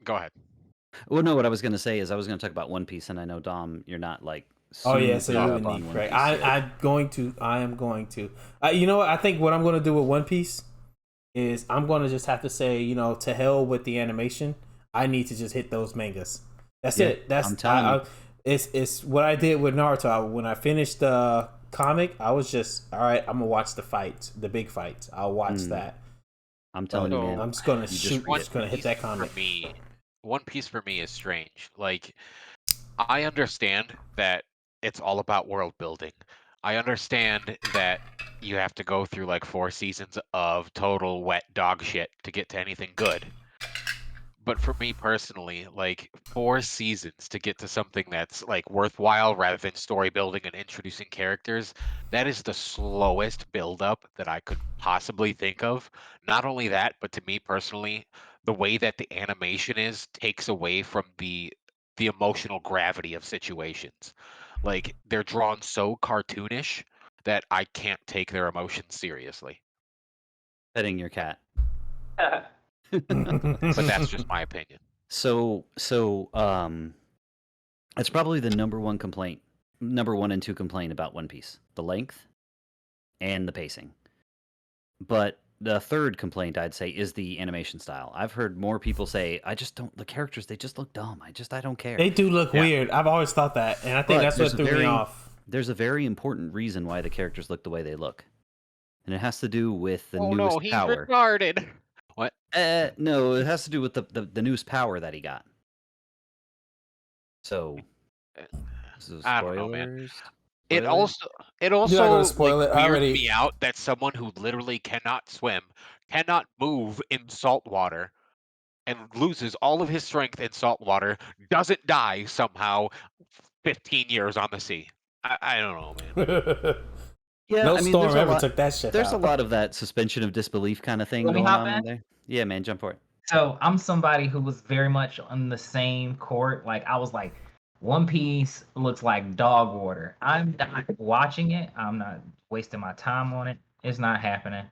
Go ahead. well, no, what I was gonna say is I was gonna talk about One Piece, and I know Dom, you're not like. Oh yeah, so super you up would on need One Craig. Piece yet. I am going to. You know what? I think what I'm going to do with One Piece is I'm going to just have to say, to hell with the animation. I need to just hit those mangas. That's Yeah, it. That's I'm telling you. it's what I did with Naruto. When I finished the comic, I was just all right. I'm gonna watch the fights, the big fights. I'll watch that. I'm telling you, So- man. I'm just gonna just shoot. read Just gonna hit that comic. For me, One Piece for me is strange. Like, I understand that it's all about world building. I understand that you have to go through like 4 seasons of total wet dog shit to get to anything good. But for me personally, like 4 seasons to get to something that's like worthwhile rather than story building and introducing characters, that is the slowest build up that I could possibly think of. Not only that, but to me personally, the way that the animation is takes away from the emotional gravity of situations. Like they're drawn so cartoonish that I can't take their emotions seriously. Petting your cat. But that's just my opinion. So it's probably the number one and two complaint about One Piece: the length and the pacing. But the third complaint I'd say is the animation style. I've heard more people say, the characters, they just look dumb. I don't care. They do look weird. I've always thought that, and I think that's what threw me off. There's a very important reason why the characters look the way they look, and it has to do with the newest no, he's power. retarded. What? No, it has to do with the newest power that he got. So I don't know, man. spoilers? It also weirds me out that someone who literally cannot swim, cannot move in salt water, and loses all of his strength in salt water, doesn't die somehow 15 years on the sea. I don't know, man. Yeah, no storm ever took that shit. There's a lot of that suspension of disbelief kind of thing going on there. Yeah, man, jump for it. So I'm somebody who was very much on the same court. Like I was like, One Piece looks like dog water. I'm not watching it. I'm not wasting my time on it. It's not happening.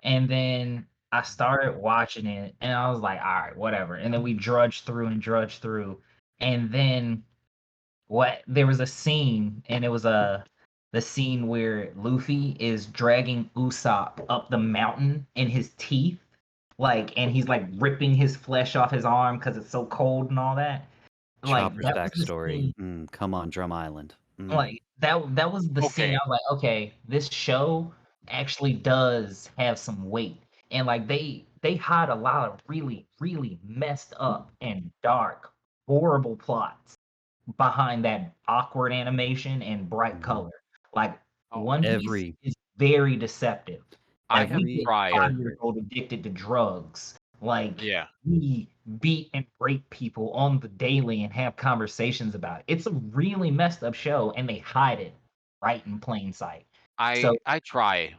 And then I started watching it, and I was like, all right, whatever. And then we drudged through. And then there was a scene, and it was the scene where Luffy is dragging Usopp up the mountain in his teeth, and he's like ripping his flesh off his arm because it's so cold and all that. Chopper's backstory. Come on, Drum Island. Like that was the scene. I was like, okay, this show actually does have some weight, and like they hide a lot of really, really messed up and dark, horrible plots behind that awkward animation and bright color. Like One Piece is very deceptive. Like, we get 5-year-old addicted to drugs. Like we beat and rape people on the daily and have conversations about it. It's a really messed up show, and they hide it right in plain sight. I've tried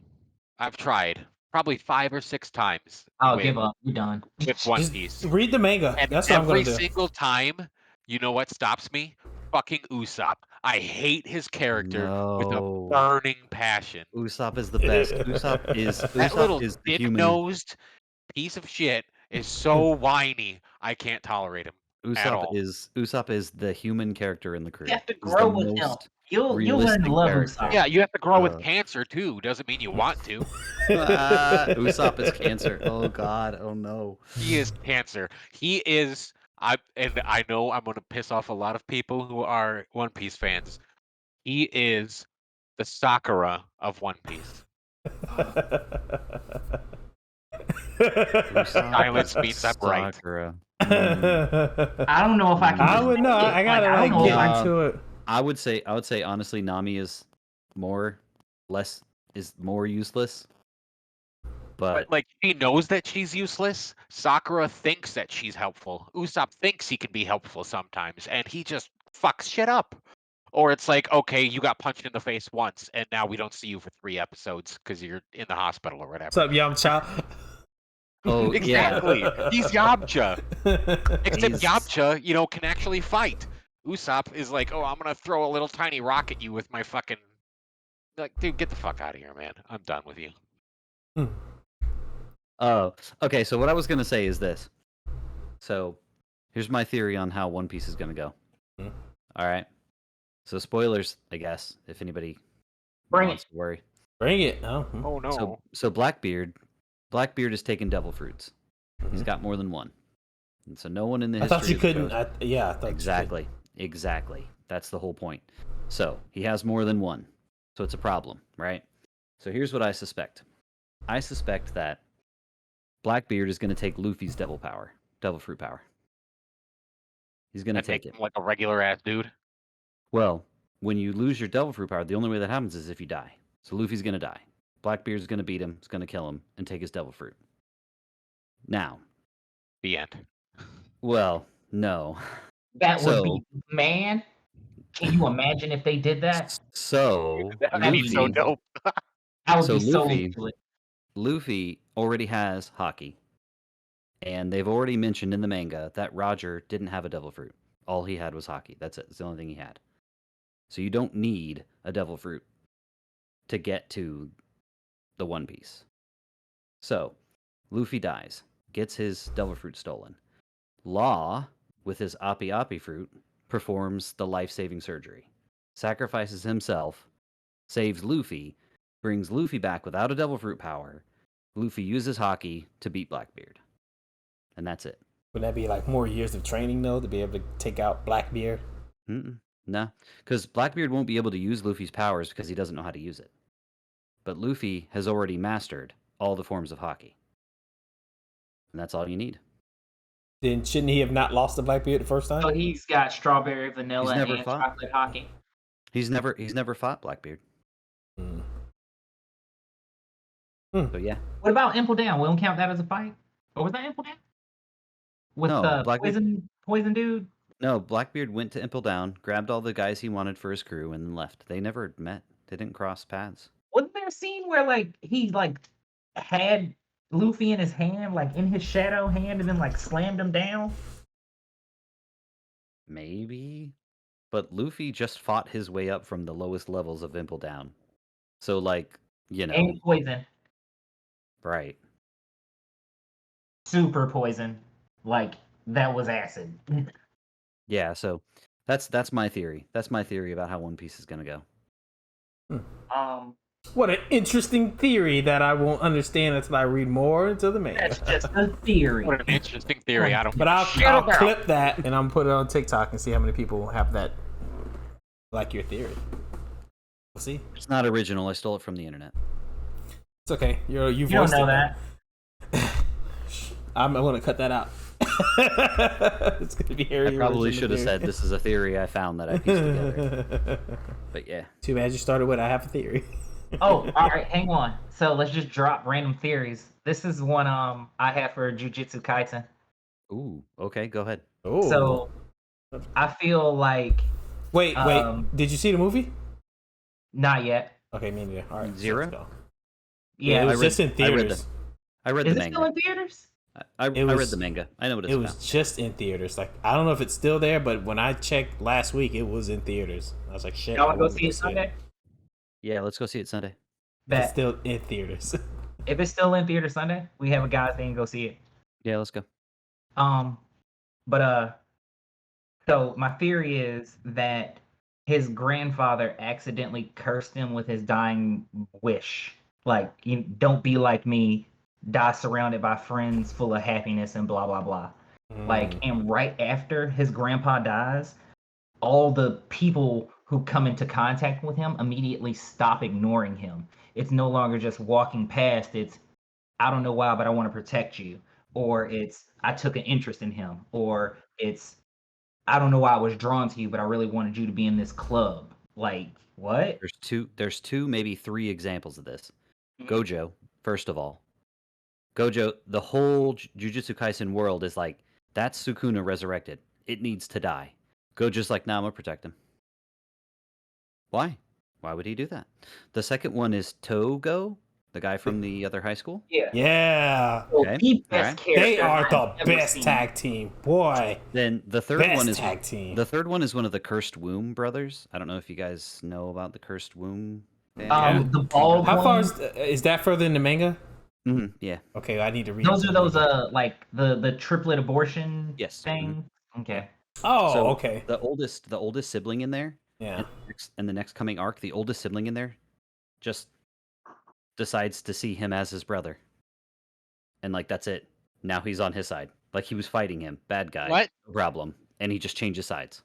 probably 5 or 6 times. I'll give up. We're done. With One Piece. Read the manga. And that's what I'm gonna do. Every single time, you know what stops me? Fucking Usopp. I hate his character with a burning passion. Usopp is the best. That little dick-nosed piece of shit is so whiny. I can't tolerate him. Usopp is the human character in the crew. You have to grow with him. You'll learn to love Usopp. Yeah, you have to grow with cancer too. Doesn't mean you want to. Usopp is cancer. Oh God. Oh no. He is cancer. He is. I know I'm gonna piss off a lot of people who are One Piece fans. He is the Sakura of One Piece. Silence means I'm right. I don't know if I can. I would know. I gotta get into it. I would say honestly, Nami is more useless. But like she knows that she's useless. Sakura thinks that she's helpful. Usopp thinks he can be helpful sometimes, and he just fucks shit up. Or it's like, okay, you got punched in the face once, and now we don't see you for 3 episodes because you're in the hospital or whatever. What's up, Yamcha? Oh, exactly. He's Yamcha. Except Yamcha, can actually fight. Usopp is like, oh, I'm gonna throw a little tiny rock at you with my fucking. Like, dude, get the fuck out of here, man. I'm done with you. Oh, okay. So what I was gonna say is this. So, here's my theory on how One Piece is gonna go. All right. So spoilers, I guess, if anybody wants to worry. Bring it. Oh no. So Blackbeard is taking devil fruits. He's got more than one. And so no one in the history. I thought you couldn't. I thought exactly. Exactly. That's the whole point. So he has more than one. So it's a problem, right? So here's what I suspect. I suspect that Blackbeard is going to take Luffy's devil fruit power. He's going to take it. Like a regular ass dude? Well, when you lose your devil fruit power, the only way that happens is if you die. So Luffy's going to die. Blackbeard's going to beat him, is going to kill him, and take his devil fruit. Now. The end. Well, no. That would be, man. Can you imagine if they did that? So, that'd be so dope. I would be so into it. Luffy already has Haki. And they've already mentioned in the manga that Roger didn't have a devil fruit. All he had was hockey. That's it. It's the only thing he had. So you don't need a devil fruit to get to the One Piece. So Luffy dies, gets his devil fruit stolen. Law, with his Appi Appi fruit, performs the life-saving surgery, sacrifices himself, saves Luffy, brings Luffy back without a devil fruit power. Luffy uses hockey to beat Blackbeard. And that's it. Would that be like more years of training though to be able to take out Blackbeard? No, because Blackbeard won't be able to use Luffy's powers because he doesn't know how to use it. But Luffy has already mastered all the forms of hockey. And that's all you need. Then shouldn't he have not lost to Blackbeard the first time? So he's got strawberry, vanilla, never and fought. chocolate hockey. He's never fought Blackbeard. So yeah. What about Impel Down? We don't count that as a fight? Or was that Impel Down? With No, the Blackbeard- poison dude? No, Blackbeard went to Impel Down, grabbed all the guys he wanted for his crew, and then left. They never met. They didn't cross paths. Wasn't there a scene where like he like had Luffy in his hand, like in his shadow hand, and then like slammed him down? Maybe. But Luffy just fought his way up from the lowest levels of Impel Down. So like, you know. And poison. Right. Super poison. Like that was acid. Yeah, so that's my theory. That's my theory about how One Piece is gonna go. What an interesting theory that I won't understand until I read more into the manga. That's just a theory. What an interesting theory. I don't. But I'll clip that and I'm put it on TikTok and see how many people have that like your theory. We'll see. It's not original. I stole it from the internet. It's okay. You You don't voiced know it. that. I'm gonna cut that out. It's gonna be Harry. I probably should have said this is a theory I found that I pieced together. But yeah. Too bad you started with I have a theory. Oh, all right, hang on. So let's just drop random theories. This is one I have for Jujutsu Kaisen. Ooh, okay, go ahead. Oh. So I feel like wait. Did you see the movie? not yet. Okay, me neither. All right, Zero? let's go. Yeah, it was just in theaters. I read is the it still manga. in theaters? I read the manga. I know what it's It about. was just in theaters. Like I don't know if it's still there, but when I checked last week, it was in theaters. I was like, shit. Y'all I want to go wanna see it Sunday? Yeah, let's go see it Sunday. It's Bet. still in theaters. If it's still in theater Sunday, we have a guys thing go see it. Yeah, let's go. So my theory is that his grandfather accidentally cursed him with his dying wish. Like, you don't be like me, die surrounded by friends full of happiness and blah blah blah. Like, and right after his grandpa dies, all the people who come into contact with him immediately stop ignoring him. It's no longer just walking past, it's I don't know why, but I want to protect you. Or it's I took an interest in him. Or it's I don't know why I was drawn to you, but I really wanted you to be in this club. Like, what? There's two, maybe three examples of this. Gojo, first of all. Gojo, the whole Jujutsu Kaisen world is like, that's Sukuna resurrected. It needs to die. Gojo's like, nah, I'm gonna protect him. Why? Why would he do that? The second one is Togo, the guy from the other high school. Yeah. Yeah. Okay. The best Alright. character They are I've the ever best seen. tag team. Boy. Then the third Best one is tag team. The third one is one of the Cursed Womb brothers. I don't know if you guys know about the Cursed Womb. family. The bald How far one, is that further in the manga? Yeah. Okay, I need to read. those it. are those like the triplet abortion Yes. thing. Okay. Oh, So okay. The oldest sibling in there, Yeah. in the next coming arc, the oldest sibling in there, just decides to see him as his brother, and like that's it. Now he's on his side. Like he was fighting him, bad guy, What? no problem, and he just changes sides.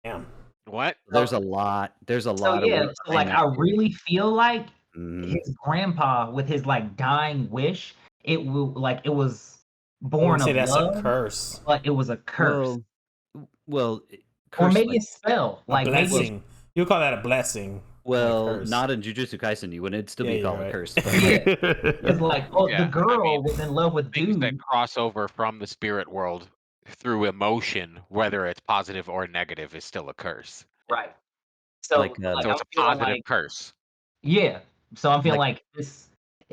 Damn. What? There's a lot. There's a So lot. yeah, of so like I really feel like Mhm. his grandpa with his like dying wish, it was I born would say of that's love, a curse. but it was a curse. Well, Or curse, maybe like- a spell. A Like maybe blessing. You'll call that a blessing. well, curse. not in Jujutsu Kaisen. You wouldn't still Yeah, be you're called a right. curse. it's like, oh, Yeah, the girl I mean, was in love with Things dude. that cross over from the spirit world through emotion, whether it's positive or negative, is still a curse. Right. So Like, like, So I'm it's a feeling positive like, curse. yeah. So I'm feeling Like- like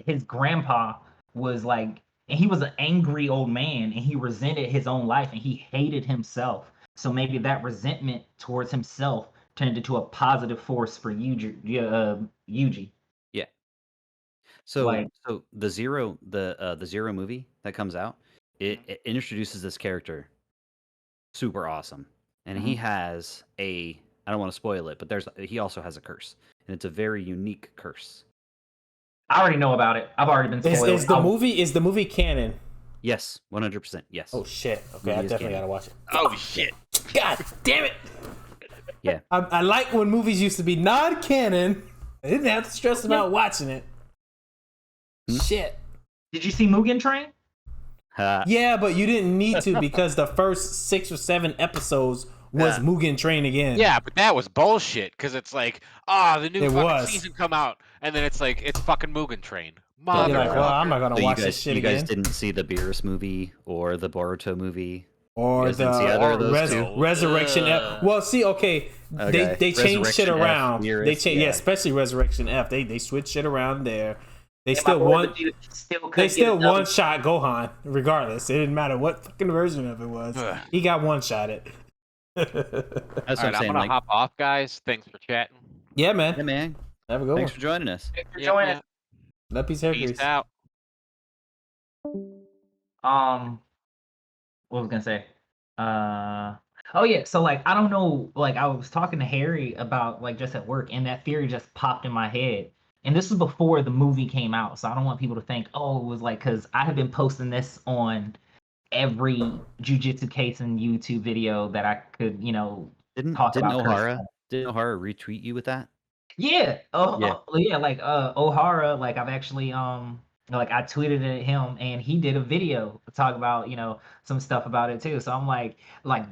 his grandpa was like and he was an angry old man, and he resented his own life, and he hated himself. So maybe that resentment towards himself turned into a positive force for Yuji. Yeah. So Like- so the Zero movie that comes out, it introduces this character, super awesome, and he has a, I don't want to spoil it, but he also has a curse, and it's a very unique curse. I already know about it. I've already been spoiled. Is the movie canon? Yes, 100%. Yes. Oh shit. Okay, I Movie is definitely canon. gotta watch it. Oh shit! God damn it. Yeah. I like when movies used to be non-canon. I didn't have to stress about watching it. Shit. Did you see Mugen Train? Yeah, but you didn't need to because the first 6 or 7 episodes was Mugen Train again. Yeah, but that was bullshit because it's like, the new fucking season come out, and then it's like it's fucking Mugen Train. You're like, well, I'm not gonna watch this shit again. You guys again. didn't see the Beerus movie or the Boruto movie? Or didn't see either of those two? Resurrection F. Well, see, okay, they changed shit Resurrection around. F, Beerus, They changed, yeah, especially Resurrection F. They switched shit around there. They still one shot Gohan, regardless. It didn't matter what fucking version of it was. He got one shot it. That's what I'm saying. I'm gonna hop off, guys. Thanks for chatting. Yeah, man. Yeah, man. Have a good Thanks one. for joining us. Thanks for joining us. Love, peace, hair Peace grease. out. What was I gonna say? Oh yeah, so like I don't know, like I was talking to Harry about like just at work, and that theory just popped in my head. And this was before the movie came out, so I don't want people to think, oh, it was like, because I have been posting this on every Jujutsu Kaisen YouTube video that I could, Didn't talk about. Didn't Ohara retweet you with that? Yeah. Yeah. Yeah. Like Ohara, like I've actually like I tweeted at him and he did a video to talk about, some stuff about it too. So I'm like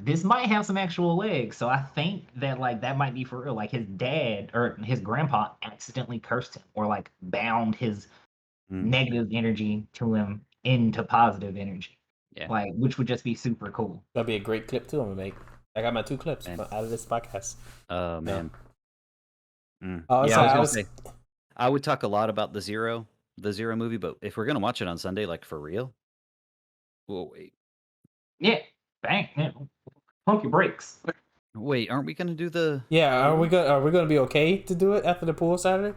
this might have some actual legs. So I think that like that might be for real. Like his dad or his grandpa accidentally cursed him or like bound his negative energy to him into positive energy. Yeah. Like which would just be super cool. That'd be a great clip too. I'm gonna make. I got my 2 clips out of this podcast. Oh man. Oh, yeah, sorry, I was gonna say, I would talk a lot about the Zero movie, but if we're gonna watch it on Sunday, like for real, we'll wait. Yeah, bang, pump your brakes. Wait, aren't we gonna do the? Yeah, are we gonna be okay to do it after the pool Saturday?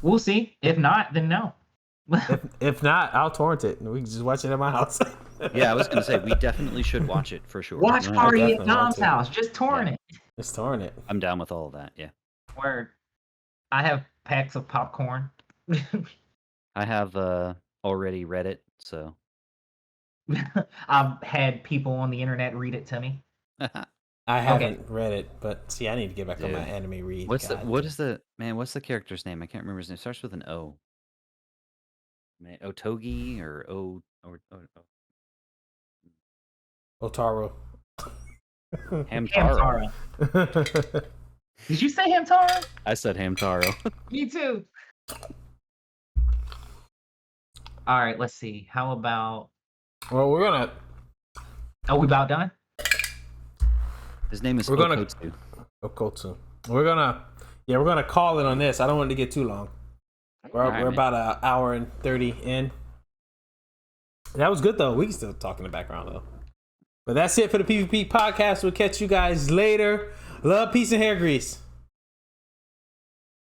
We'll see. If not, then no. if not, I'll torrent it and we can just watch it at my house. Yeah, I was gonna say we definitely should watch it for sure. Watch party at definitely Dom's want to. house. Just torrent it. Just torrent it. I'm down with all of that. Yeah, Word. I have packs of popcorn. I have already read it, so I've had people on the internet read it to me. I haven't read it, but see, I need to get back on my anime read. What's the character's name? I can't remember his name. It starts with an O. Man, Otogi or O or Otaro. Hamtaro. Did you say Hamtaro? I said Hamtaro. Me too. All right, let's see. How about? Well, we're gonna. Are we about done? His name is We're gonna- Okotsu. Okotsu. We're gonna call it on this. I don't want it to get too long. We're All right, man. about an hour and 30 in. That was good though. We can still talk in the background though. But that's it for the PvP podcast. We'll catch you guys later. Love, peace, and hair grease.